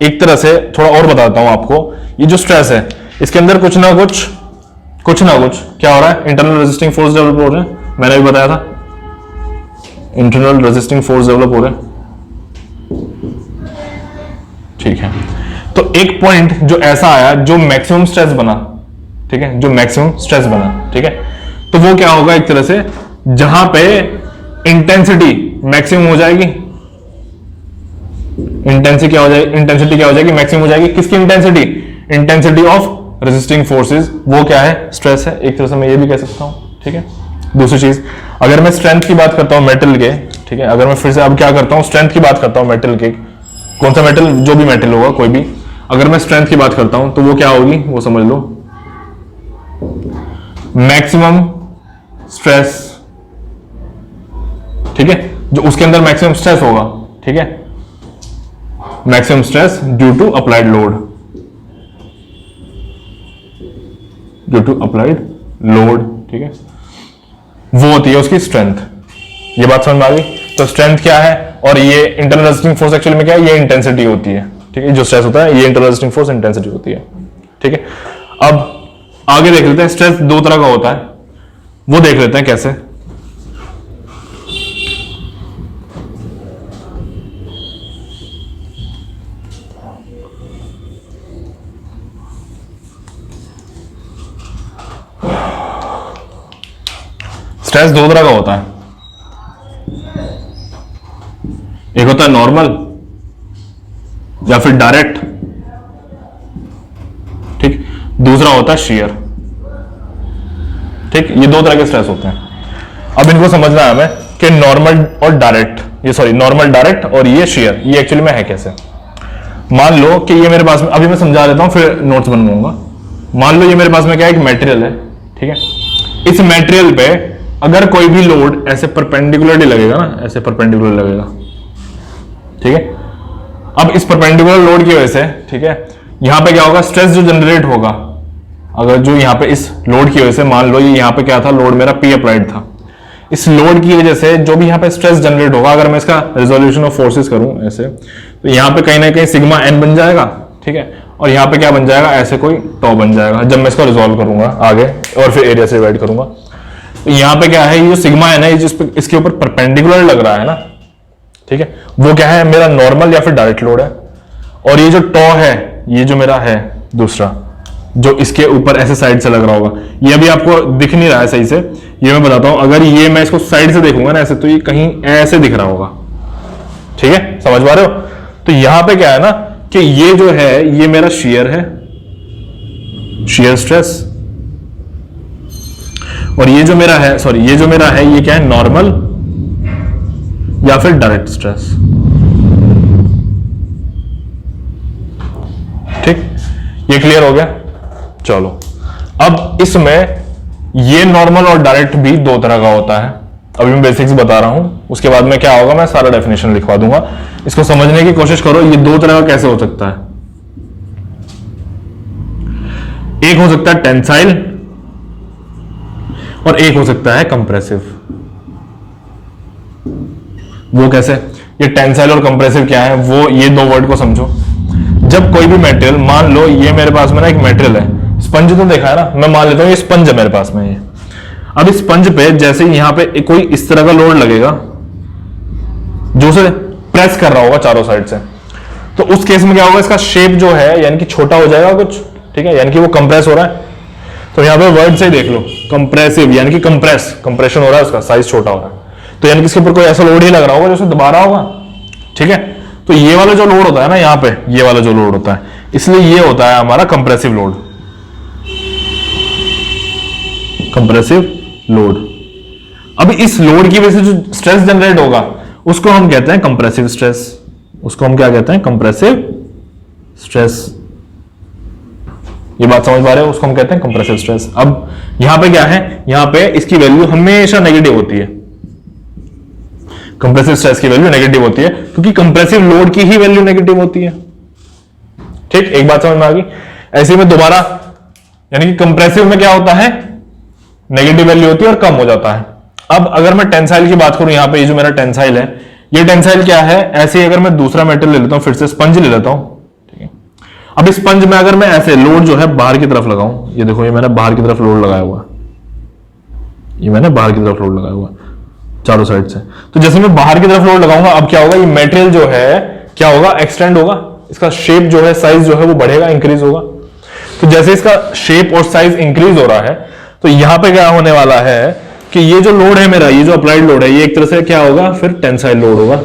एक तरह से थोड़ा और बताता हूं आपको। ये जो स्ट्रेस है इसके अंदर कुछ ना कुछ क्या हो रहा है, इंटरनल रेजिस्टिंग फोर्स डेवलप हो रहे हैं। मैंने भी बताया था इंटरनल रेजिस्टिंग फोर्स डेवलप हो रहे हैं, ठीक है। तो एक पॉइंट जो ऐसा आया जो मैक्सिमम स्ट्रेस बना, ठीक है, जो मैक्सिमम स्ट्रेस बना, ठीक है। तो वो क्या होगा, एक तरह से जहां पे इंटेंसिटी मैक्सिमम हो जाएगी, इंटेंसिटी क्या हो जाएगी, मैक्सिमम हो जाएगी। किसकी intensity, intensity of resisting forces, वो क्या है, स्ट्रेस है। एक तरह से मैं ये भी कह सकता हूं, ठीक है। दूसरी चीज, अगर मैं स्ट्रेंथ की बात करता हूं मेटल के, ठीक है, अगर मैं फिर से अब क्या करता हूं, स्ट्रेंथ की बात करता हूं मेटल के, कौन सा मेटल, जो भी मेटल होगा कोई भी, अगर मैं स्ट्रेंथ की बात करता हूं तो वो क्या होगी, वो समझ लो मैक्सिमम स्ट्रेस, ठीक है, जो उसके अंदर मैक्सिमम स्ट्रेस होगा, ठीक है, maximum stress due to applied load, ठीक है, वो होती है उसकी स्ट्रेंथ। ये बात समझ में आ गई। तो स्ट्रेंथ क्या है और ये इंटरनल रेजिस्टिंग फोर्स एक्चुअली में क्या है, ये इंटेंसिटी होती है, ठीक है। जो स्ट्रेस होता है ये इंटरनल रेजिस्टिंग फोर्स इंटेंसिटी होती है, ठीक है। अब आगे देख लेते हैं, स्ट्रेस दो तरह का होता है, वो देख लेते हैं कैसे। स्ट्रेस दो तरह का होता है, एक होता है नॉर्मल या फिर डायरेक्ट, ठीक। दूसरा होता है शेयर, ठीक। ये दो तरह के स्ट्रेस होते हैं। अब इनको समझना है हमें कि नॉर्मल और डायरेक्ट, ये सॉरी नॉर्मल डायरेक्ट और ये शेयर, ये एक्चुअली में है कैसे। मान लो कि ये मेरे पास में, अभी मैं समझा देता हूं फिर नोट्स बनवाऊंगा। मान लो ये मेरे पास में क्या है, एक मटेरियल है, ठीक है। इस मटेरियल पे अगर कोई भी लोड ऐसे परपेंडिकुलरली लगेगा ना, ऐसे परपेंडिकुलर लगेगा, ठीक है। अब इस परपेंडिकुलर लोड की वजह से, ठीक है, यहां पे क्या होगा, स्ट्रेस जो जनरेट होगा, अगर जो यहां पे इस लोड की वजह से, मान लो ये यहां पे क्या था, लोड मेरा P अप्लाइड था, इस लोड की वजह से जो भी यहां पे स्ट्रेस जनरेट होगा, अगर मैं इसका रिजोल्यूशन ऑफ फोर्सेस करूं ऐसे, तो यहां पे कहीं ना कहीं सिग्मा n बन जाएगा, ठीक है। और यहां पे क्या बन जाएगा, ऐसे कोई टॉ बन जाएगा जब मैं इसको रिजोल्व करूंगा आगे और फिर एरिया से डिवाइड करूंगा। तो यहां पे क्या है, ये जो सिग्मा है ना, ये जिस पे इसके ऊपर परपेंडिकुलर लग रहा है ना, ठीक है, वो क्या है, मेरा नॉर्मल या फिर डायरेक्ट लोड है। और ये जो टॉ है, ये जो मेरा है दूसरा, जो इसके ऊपर ऐसे साइड से लग रहा होगा, ये अभी आपको दिख नहीं रहा है सही से, ये मैं बताता हूं। अगर ये मैं इसको साइड से देखूंगा ना ऐसे, तो ये कहीं ऐसे दिख रहा होगा, ठीक है, समझ पा रहे हो। तो यहां पे क्या है ना कि ये जो है, ये मेरा शेयर है, शेयर स्ट्रेस, और ये जो मेरा है, सॉरी ये जो मेरा है, ये क्या है, नॉर्मल या फिर डायरेक्ट स्ट्रेस, ठीक। ये क्लियर हो गया। चलो अब इसमें ये नॉर्मल और डायरेक्ट भी दो तरह का होता है। अभी मैं बेसिक्स बता रहा हूं, उसके बाद में क्या होगा, मैं सारा डेफिनेशन लिखवा दूंगा। इसको समझने की कोशिश करो, ये दो तरह का कैसे हो सकता है। एक हो सकता है टेंसाइल और एक हो सकता है कंप्रेसिव। वो कैसे, ये टेंसाइल और कंप्रेसिव क्या है, वो ये दो वर्ड को समझो। जब कोई भी मटेरियल, मान लो ये मेरे पास में ना एक मटेरियल है, स्पंज तो देखा है ना, मैं मान लेता हूं ये स्पंज है मेरे पास में। ये अब इस स्पंज पे जैसे यहां पे कोई इस तरह का लोड लगेगा जो उसे प्रेस कर रहा होगा चारों साइड से, तो उस केस में क्या होगा, इसका शेप जो है यानी कि छोटा हो जाएगा कुछ, ठीक है, यानी कि वो कंप्रेस हो रहा है। तो यहां पे वर्ड से ही देख लो, कंप्रेसिव यानी कि कंप्रेशन हो रहा है, उसका साइज छोटा हो रहा है, तो यानी कि इसके ऊपर कोई ऐसा लोड ही लग रहा होगा जो उसे दबा रहा होगा, ठीक है। तो ये वाला जो लोड होता है ना यहाँ पे, ये वाला जो लोड होता है, इसलिए ये होता है हमारा कंप्रेसिव लोड, कंप्रेसिव लोड। अब इस लोड की वजह से जो स्ट्रेस जनरेट होगा उसको हम कहते हैं कंप्रेसिव स्ट्रेस, उसको हम क्या कहते हैं, कंप्रेसिव स्ट्रेस। ये बात समझ पा रहे हो, उसको हम कहते हैं कंप्रेसिव स्ट्रेस। अब यहां पे क्या है, यहां पे इसकी वैल्यू हमेशा नेगेटिव होती है, कंप्रेसिव स्ट्रेस की वैल्यू नेगेटिव होती है, क्योंकि कंप्रेसिव लोड की ही वैल्यू नेगेटिव होती है, ठीक। एक बात समझ में आ गई। ऐसे में दोबारा, यानी कि कंप्रेसिव में क्या होता है, नेगेटिव वैल्यू होती है और कम हो जाता है। अब अगर मैं टेंसाइल की बात करूं, यहां पे ये जो मेरा टेंसाइल है, ये टेंसाइल क्या है, ऐसे ही अगर मैं दूसरा मेटल ले लेता हूं, फिर से स्पंज ले लेता हूं, ठीक है। अब इस स्पंज में अगर मैं ऐसे लोड जो है बाहर की तरफ लगाऊं, ये देखो ये मैंने बाहर की तरफ लोड लगाया हुआ, ये मैंने बाहर की तरफ लोड लगाया हुआ चारों साइड से, तो जैसे मैं बाहर की तरफ लोड लगाऊंगा, अब क्या होगा, ये मेटेरियल जो है क्या होगा, एक्सटेंड होगा, इसका शेप जो है, साइज जो है वो बढ़ेगा, इंक्रीज होगा। तो जैसे इसका शेप और साइज इंक्रीज हो रहा है, तो यहां पे क्या होने वाला है कि ये जो लोड है मेरा, ये जो अप्लाइड लोड है, ये एक तरह से क्या होगा, फिर टेंसाइल लोड होगा,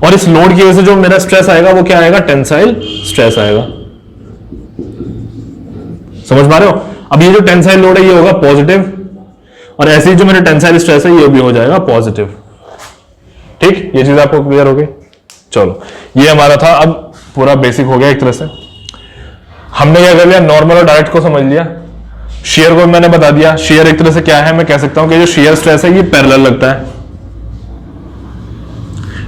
और इस लोड की वजह से जो मेरा स्ट्रेस आएगा वो क्या आएगा, टेंसाइल स्ट्रेस आएगा। समझ पा रहे हो। अब ये जो टेंसाइल लोड है ये होगा पॉजिटिव, और ऐसे ही जो मेरा टेंसाइल स्ट्रेस है ये भी हो जाएगा पॉजिटिव, ठीक। ये चीज आपको क्लियर हो गई। चलो ये हमारा था, अब पूरा बेसिक हो गया एक तरह से। हमने क्या कर लिया, नॉर्मल और डायरेक्ट को समझ लिया। शेयर को मैंने बता दिया, शेयर एक तरह से क्या है, मैं कह सकता हूं कि जो शेयर स्ट्रेस है ये पैरेलल लगता है।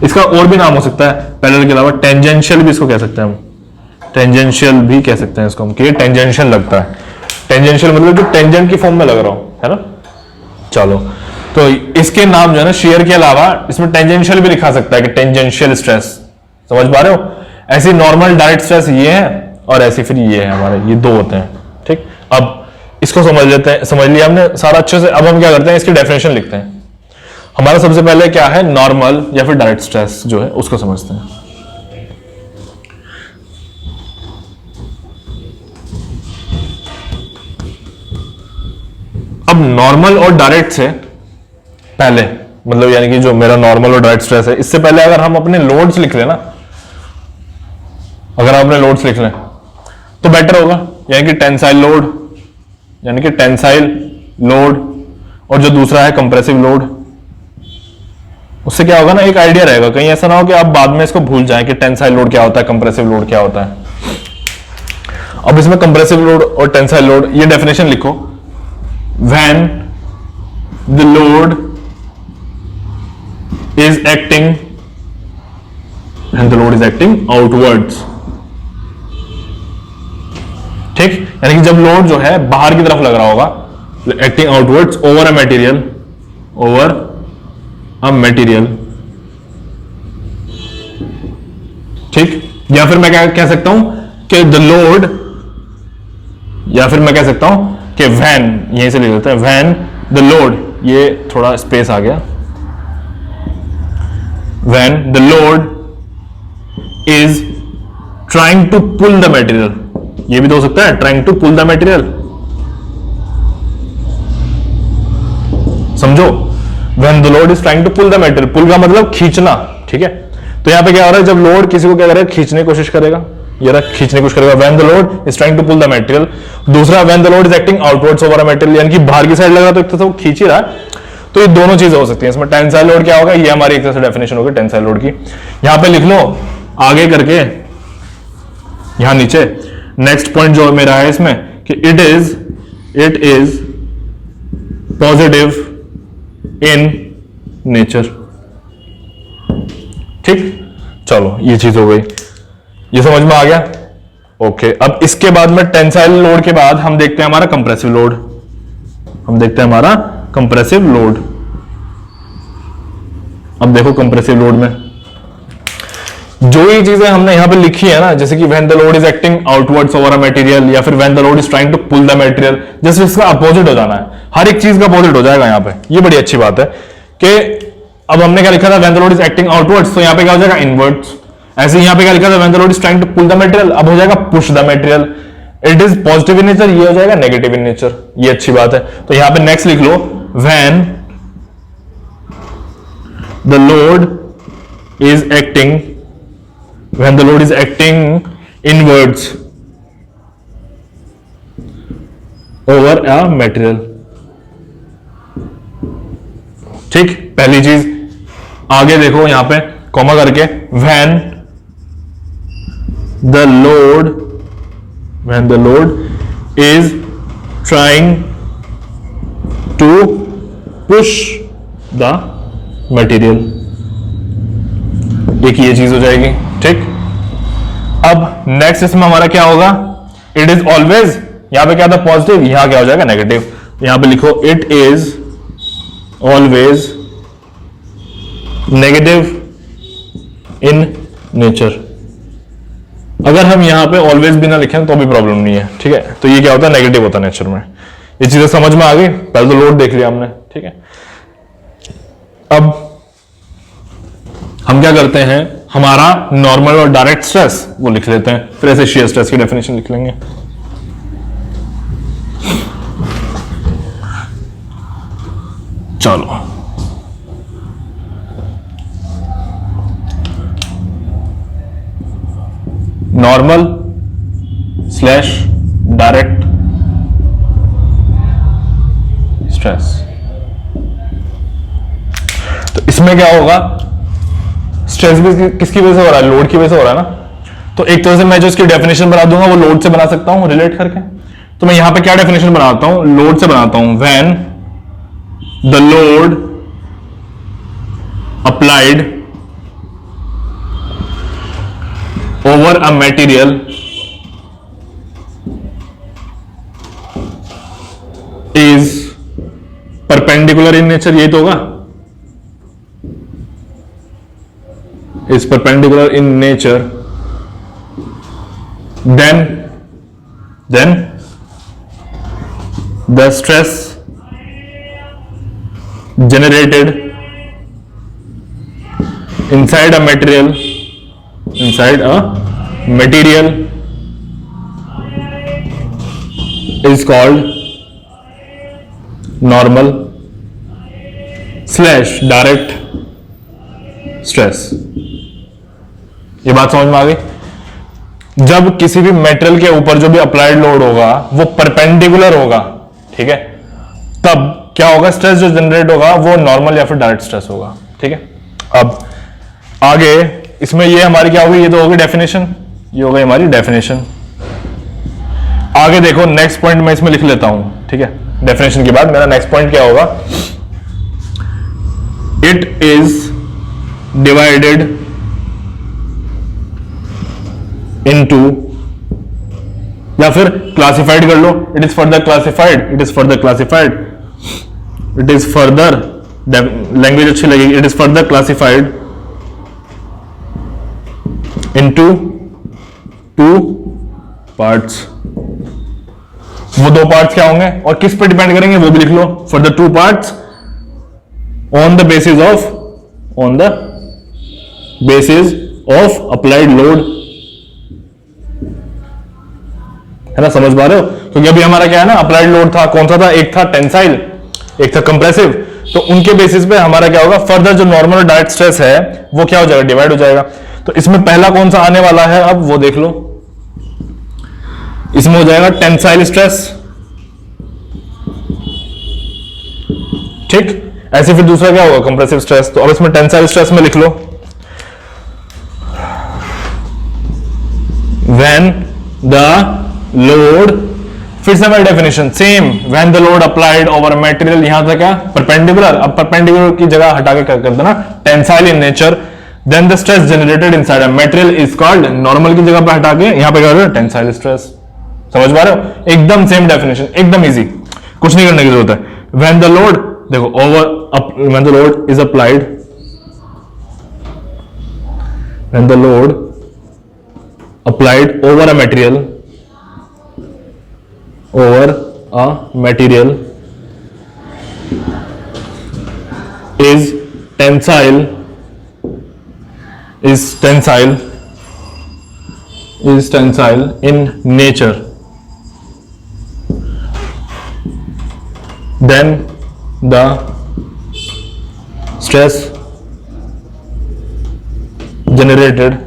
इसका और भी नाम हो सकता है पैरेलल के अलावा, टेंजेंशियल भी इसको कह सकते हैं हम, टेंजेंशियल भी कह सकते हैं इसको हम, कि टेंजेंशियल लगता है। टेंजेंशियल मतलब जो टेंजेंट की फॉर्म में लग रहा हो, है ना। चलो तो इसके नाम जो है ना, शेयर के अलावा इसमें टेंजेंशियल भी लिखा सकता है कि टेंजेंशियल स्ट्रेस, समझ पा रहे हो। ऐसी नॉर्मल डायरेक्ट स्ट्रेस ये है, और ऐसे फिर ये है हमारे, ये दो होते हैं, ठीक। अब इसको समझ लेते हैं, समझ लिया हमने सारा अच्छे से। अब हम क्या करते हैं, इसकी डेफिनेशन लिखते हैं। हमारा सबसे पहले क्या है, नॉर्मल या फिर डायरेक्ट स्ट्रेस जो है उसको समझते हैं। अब नॉर्मल और डायरेक्ट से पहले मतलब यानी कि जो मेरा नॉर्मल और डायरेक्ट स्ट्रेस है, इससे पहले अगर हम अपने लोड्स लिख लें ना, अगर हम अपने लोड्स लिख लें तो बेटर होगा। यानी कि टेंसाइल लोड, यानी कि टेंसाइल लोड, और जो दूसरा है कंप्रेसिव लोड। उससे क्या होगा ना, एक आइडिया रहेगा, कहीं ऐसा ना हो कि आप बाद में इसको भूल जाएं कि टेंसाइल लोड क्या होता है, कंप्रेसिव लोड क्या होता है। अब इसमें कंप्रेसिव लोड और टेंसाइल लोड, ये डेफिनेशन लिखो। When the load is acting, when the load is acting outwards, ठीक, यानी कि जब लोड जो है बाहर की तरफ लग रहा होगा, acting outwards over a material, over a material, ठीक। या फिर मैं क्या कह सकता हूं कि द लोड, या फिर मैं कह सकता हूं कि व्हेन, यहीं से लिख देते हैं, व्हेन द लोड, ये थोड़ा स्पेस आ गया, when the load is trying to pull the material, ये भी तो हो सकता है, trying to pull the material, समझो। When the load is trying to pull the material, pull का मतलब खींचना, ठीक है। तो यहां पे क्या हो रहा है, जब लोड किसी को क्या करेगा, खींचने की कोशिश करेगा, ये रहा खींचने की कोशिश करेगा, when the load is trying to pull the material. दूसरा when the load is acting outwards over a material, यानी कि बाहर की साइड लग रहा है तो एक तरह से वो खींच ही रहा है। तो ये दोनों चीजें हो सकती हैं इसमें। टेंसाइल लोड क्या होगा, ये हमारी एक तरह से डेफिनेशन होगी टेंसाइल लोड की। यहां पे लिख लो आगे करके, यहां नीचे नेक्स्ट पॉइंट जो मेरा है इसमें कि it is positive in nature, ठीक। चलो ये चीज हो गई, ये समझ में आ गया, ओके। अब इसके बाद में टेंसाइल लोड के बाद हम देखते हैं हमारा कंप्रेसिव लोड, हम देखते हैं हमारा कंप्रेसिव लोड। अब देखो कंप्रेसिव लोड में जो ये चीजें हमने यहां पे लिखी है ना, जैसे कि when the load is acting outwards over a material, या फिर when the load is trying to pull the material, जैसे इसका अपोजिट हो जाना है, हर एक चीज का अपोजिट हो जाएगा यहां पे। ये बड़ी अच्छी बात है कि अब हमने क्या लिखा था, when the load is acting outwards, तो यहां पे क्या हो जाएगा, इनवर्ड्स। ऐसे यहां पे क्या लिखा था, when the load is trying to pull the material, अब हो जाएगा push the material. It is positive in nature, ये हो जाएगा नेगेटिव इन नेचर, ये अच्छी बात है। तो यहां पे नेक्स्ट लिख लो, when the load is acting, when the load is acting inwards over a material, ठीक। पहली चीज आगे देखो यहां पे कॉमा करके, when the load is trying to push the material, एक ये चीज हो जाएगी, ठीक। अब नेक्स्ट इसमें हमारा क्या होगा, इट इज ऑलवेज, यहां पे क्या था पॉजिटिव, यहां क्या हो जाएगा नेगेटिव। यहां पे लिखो it is always negative in nature. अगर हम यहां पे ऑलवेज भी ना लिखें तो भी प्रॉब्लम नहीं है, ठीक है। तो ये क्या होता है, नेगेटिव होता है नेचर में। ये चीजें समझ में आ गई, पहले तो लोड देख लिया हमने, ठीक है। अब हम क्या करते हैं, हमारा नॉर्मल और डायरेक्ट स्ट्रेस वो लिख लेते हैं, फिर ऐसे शियर स्ट्रेस की डेफिनेशन लिख लेंगे। चलो नॉर्मल स्लैश डायरेक्ट स्ट्रेस, तो इसमें क्या होगा, स्ट्रेस भी किसकी वजह से हो रहा है, लोड की वजह से हो रहा है ना। तो एक तरह से मैं जो इसकी डेफिनेशन बना दूंगा वो लोड से बना सकता हूं रिलेट करके। तो मैं यहां पे क्या डेफिनेशन बनाता हूं, लोड से बनाता हूं, when the load applied over a material is perpendicular in nature, यही तो होगा, is perpendicular in nature, then the stress generated inside a material is called normal slash direct stress. ये बात समझ में आ गई? जब किसी भी मेटेरियल के ऊपर जो भी अप्लाइड लोड होगा वो परपेंडिकुलर होगा, ठीक है, तब क्या होगा, स्ट्रेस जो जनरेट होगा वो नॉर्मल या फिर डायरेक्ट स्ट्रेस होगा। ठीक है, अब आगे इसमें ये हमारी क्या होगी, ये तो होगी डेफिनेशन, ये हो गई हमारी डेफिनेशन। आगे देखो नेक्स्ट पॉइंट मैं इसमें लिख लेता हूं, ठीक है, डेफिनेशन के बाद मेरा नेक्स्ट पॉइंट क्या होगा, इट इज डिवाइडेड इनटू, या फिर क्लासिफाइड कर लो, it is further classified, it is further classified, it is further, language अच्छी लगेगी, it is further classified into two parts. वो दो पार्ट्स क्या होंगे और किस पे डिपेंड करेंगे वो भी लिख लो, for the two parts on the basis of applied load, है ना, समझ पा रहे हो? क्योंकि अभी हमारा क्या है ना, अप्लाइड लोड था, कौन सा था, एक था टेंसाइल, एक था कंप्रेसिव, तो उनके बेसिस पे हमारा क्या होगा, फर्दर जो नॉर्मल डायरेक्ट स्ट्रेस है वो क्या हो जाएगा, डिवाइड हो जाएगा। तो इसमें पहला कौन सा आने वाला है, अब वो देख लो, इसमें हो जाएगा टेंसाइल स्ट्रेस, ठीक, ऐसे फिर दूसरा क्या होगा, कंप्रेसिव स्ट्रेस। तो अब इसमें टेंसाइल स्ट्रेस में लिख लो, व्हेन द लोड, फिर से हमारी definition same, when the load applied over material, यहां था क्या, परपेंडिकुलर, अब परपेंडिकुलर की जगह हटा के कर देना tensile in nature, then the stress generated inside a material is called, normal की जगह पे हटा के यहां पे क्या कर टेंसाइल स्ट्रेस। समझ पा रहे हो? एकदम सेम डेफिनेशन, एकदम इजी, कुछ नहीं करने की जरूरत है। व्हेन द लोड, देखो over, when the load is applied, when the load applied over a material, over a material is tensile in nature,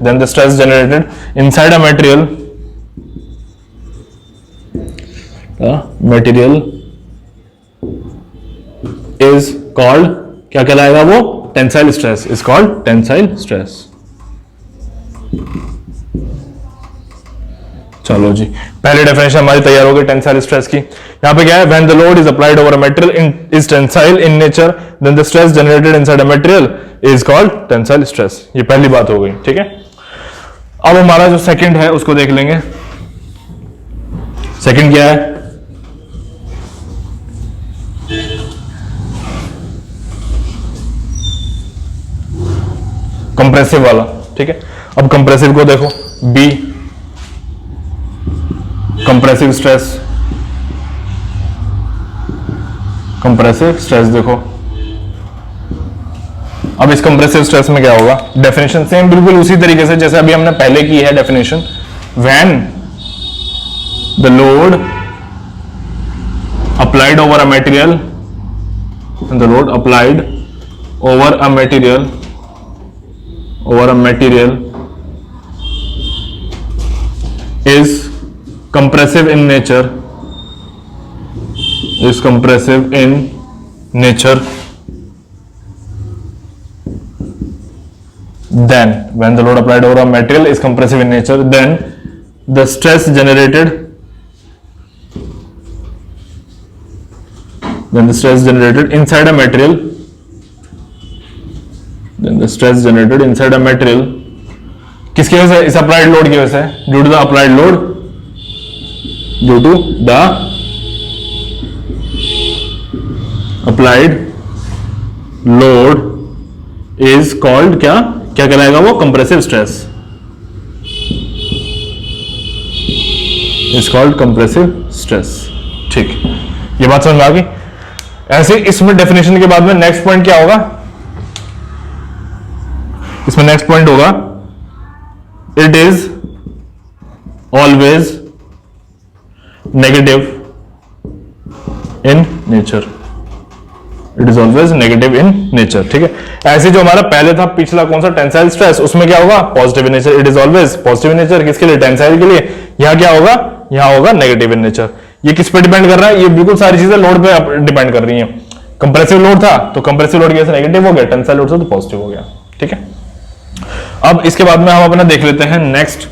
then the stress generated inside a material is called, क्या कहलाएगा वो, tensile stress, is called tensile stress. चलो जी, पहली definition हमारी तैयार हो गई tensile stress की। यहां पे क्या है, when the load is applied over a material is tensile in nature, then the stress generated inside a material is called tensile stress. ये पहली बात हो गई, ठीक है। अब हमारा जो सेकंड है उसको देख लेंगे। सेकंड क्या है, कंप्रेसिव वाला, ठीक है। अब कंप्रेसिव को देखो, B compressive stress, compressive stress देखो। अब इस कंप्रेसिव स्ट्रेस में क्या होगा, डेफिनेशन सेम बिल्कुल उसी तरीके से जैसे अभी हमने पहले की है definition, when the load applied over a material, the load applied over a material is compressive in nature, then when the load applied over a material is compressive in nature, then the stress generated inside a material, किसकी वजह से, इस applied load की वजह से, due to the applied load, is called, क्या कहलाएगा वो, compressive stress, is called compressive stress. ठीक, ये बात समझ में आ गई। ऐसे इसमें डेफिनेशन के बाद में नेक्स्ट पॉइंट क्या होगा, इसमें नेक्स्ट पॉइंट होगा, it is always negative in nature, it is always negative in nature. ठीक है, ऐसे जो हमारा पहले था पिछला कौन सा टेंसाइल स्ट्रेस, उसमें क्या होगा positive in nature, it is always positive in nature. किसके लिए? टेंसाइल के लिए। यहां क्या होगा? यहां होगा नेगेटिव इन नेचर। ये किस पे डिपेंड कर रहा है? ये बिल्कुल सारी चीजें लोड पे डिपेंड कर रही हैं। कंप्रेसिव लोड था तो कंप्रेसिव लोड कैसे नेगेटिव हो गया, टेंसाइल लोड से तो पॉजिटिव हो गया। ठीक है, अब इसके बाद में हम अपना देख लेते हैं नेक्स्ट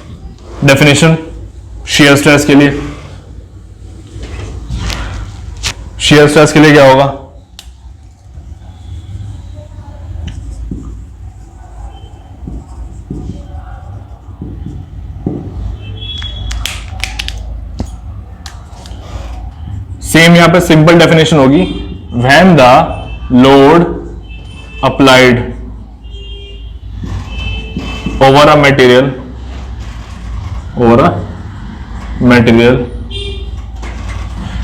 डेफिनेशन शियर स्ट्रेस के लिए। शियर स्ट्रेस के लिए क्या होगा? सेम यहां पे सिंपल डेफिनेशन होगी, when the load applied over a material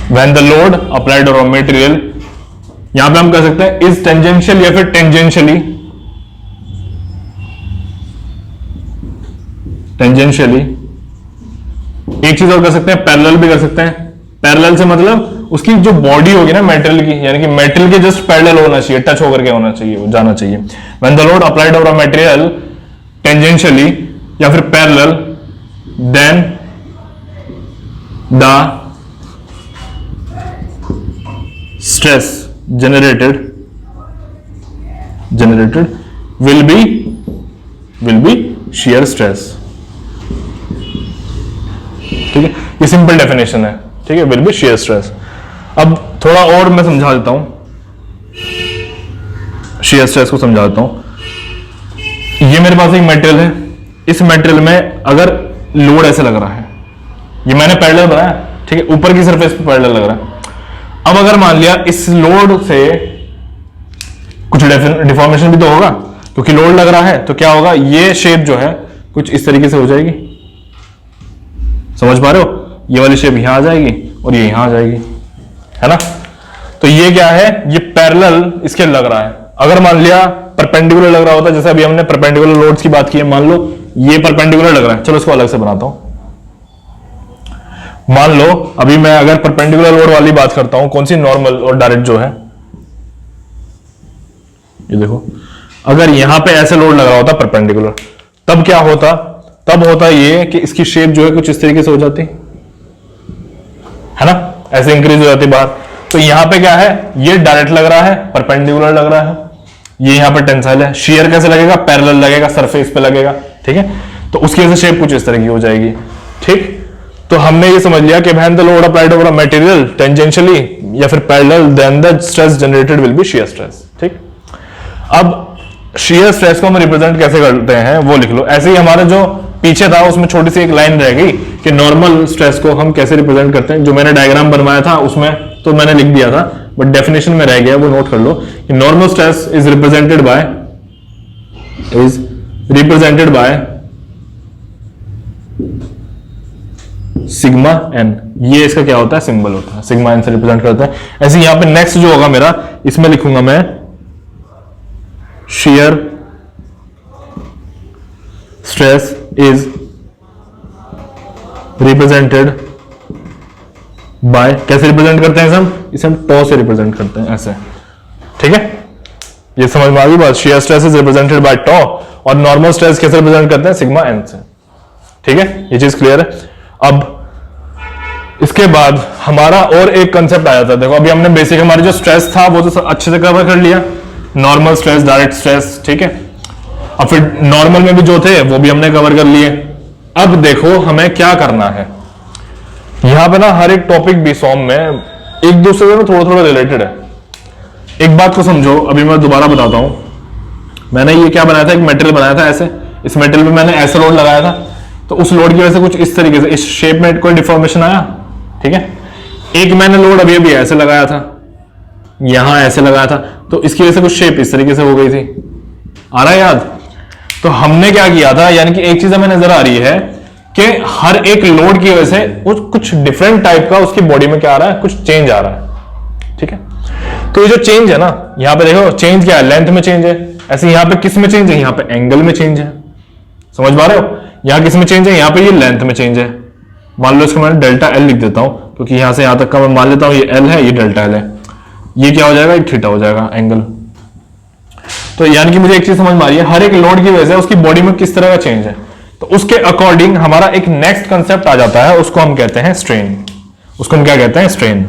when the load applied over a material, यहां पे हम कह सकते हैं is tangential या फिर tangentially एक चीज और कर सकते हैं, पैरेलल भी कर सकते हैं। पैरेलल से मतलब उसकी जो बॉडी होगी ना मेटेरियल की, यानी कि मेटेरियल के जस्ट पैरेलल होना चाहिए, टच होकर के होना चाहिए, जाना चाहिए। when the load applied over a material tangentially या फिर parallel, then the stress generated will be shear stress। ठीक है, ये सिंपल डेफिनेशन है। ठीक है, will be shear stress। अब थोड़ा और मैं समझा देता हूं, shear stress को समझा देता हूं। ये मेरे पास एक मटेरियल है, इस मटेरियल में अगर लोड ऐसे लग रहा है, ये मैंने पैरेलल बनाया, ठीक है, ऊपर की सरफेस पे पैरेलल लग रहा है। अब अगर मान लिया इस लोड से कुछ डिफॉर्मेशन भी तो होगा, क्योंकि लोड लग रहा है, तो क्या होगा, ये शेप जो है कुछ इस तरीके से हो जाएगी। समझ पा रहे हो? ये वाली शेप यहां आ जाएगी और ये यहां आ जाएगी, है ना। तो ये क्या है, ये पैरेलल इसके लग रहा है। अगर मान लिया परपेंडिकुलर लग रहा होता, जैसे अभी हमने परपेंडिकुलर लोड्स की बात की है, मान लो ये परपेंडिकुलर लग रहा है, चलो इसको अलग से बनाता हूं। मान लो अभी मैं अगर परपेंडिकुलर लोड वाली बात करता हूं, कौन सी, नॉर्मल और डायरेक्ट जो है, ये देखो, अगर यहां पे ऐसे लोड लग रहा होता परपेंडिकुलर, तब क्या होता, तब होता ये कि इसकी शेप जो है कुछ इस तरीके से हो जाती है ना, ऐसे इंक्रीज हो जाती बाहर। तो यहां पे क्या है, ये डायरेक्ट लग रहा है, परपेंडिकुलर लग रहा है, ये यहां पे टेंसाइल है। शियर कैसे लगेगा, पैरेलल लगेगा, सरफेस पे लगेगा। ठीक है, तो उसकी वजह से शेप कुछ इस तरह की हो जाएगी। ठीक, तो हमने ये समझ लिया कि when the load applied over a material tangentially या फिर parallel, then the stress generated will be shear stress. ठीक, अब शियर स्ट्रेस को हम रिप्रेजेंट कैसे करते हैं वो लिख लो। ऐसे ही हमारा जो पीछे था उसमें छोटी सी एक लाइन रह गई कि नॉर्मल स्ट्रेस को हम कैसे रिप्रेजेंट करते हैं। जो मैंने डायग्राम बनवाया था उसमें तो मैंने लिख दिया था, बट डेफिनेशन में रह गया, वो नोट कर लो कि normal stress is represented by sigma N. ये इसका क्या होता है, सिंबल होता है, सिग्मा एन से रिप्रेजेंट करता है। ऐसे यहां पे नेक्स्ट जो होगा मेरा, इसमें लिखूंगा मैं shear stress is represented by, कैसे रिप्रेजेंट करते हैं इसे हम टॉ से रिप्रेजेंट करते हैं ऐसे, ठीक है। ये समझ में आ गई बात, shear stress is represented by टॉ, और नॉर्मल स्ट्रेस कैसे रिप्रेजेंट करते हैं, सिग्मा एन से, ठीक है। ये चीज क्लियर है। अब इसके बाद हमारा और एक कंसेप्ट आया था, देखो अभी हमने बेसिक हमारा जो स्ट्रेस था वो तो अच्छे से कवर कर लिया, नॉर्मल स्ट्रेस, डायरेक्ट स्ट्रेस, ठीक है। अब फिर नॉर्मल में भी जो थे वो भी हमने कवर कर लिए। अब देखो हमें क्या करना है, यहां पे ना हर एक टॉपिक भी सॉम में एक दूसरे से थोड़ा थोड़ा रिलेटेड है। एक बात को समझो, अभी मैं दोबारा बताता हूं। मैंने ये क्या बनाया था, एक मटेरियल बनाया था ऐसे, इस मटेरियल में मैंने ऐसे लोड लगाया था, तो उस लोड की वजह से कुछ इस तरीके से इस शेप में कोई डिफॉर्मेशन आया, ठीक है। एक मैंने लोड अभी अभी ऐसे लगाया था, यहां ऐसे लगाया था, तो इसकी वजह से कुछ शेप इस तरीके से हो गई थी, आ रहा है याद। तो हमने क्या किया था, यानी कि एक चीज हमें नजर आ रही है कि हर एक लोड की वजह से कुछ डिफरेंट टाइप का उसकी बॉडी में क्या आ रहा है, कुछ चेंज आ रहा है, ठीक है। तो ये जो चेंज है ना, यहां पे देखो चेंज क्या है, लेंथ में चेंज है। ऐसे यहां पे किस में चेंज है, यहां पे एंगल में चेंज है, समझ पा रहे हो। यहां किस में चेंज है, यहां पे ये लेंथ में चेंज है। मान लो इसको मैं डेल्टा एल लिख देता हूं, क्योंकि यहां से यहां तक का मैं मान लेता हूं ये एल है, ये डेल्टा एल है। ये क्या हो जाएगा, एक थीटा हो जाएगा एंगल। तो यानी कि मुझे एक चीज समझ में आ रही है, हर एक लोड की वजह से उसकी बॉडी में किस तरह का चेंज है, तो उसके अकॉर्डिंग हमारा एक नेक्स्ट कंसेप्ट आ जाता है, उसको हम कहते हैं स्ट्रेन। उसको हम क्या कहते हैं, स्ट्रेन।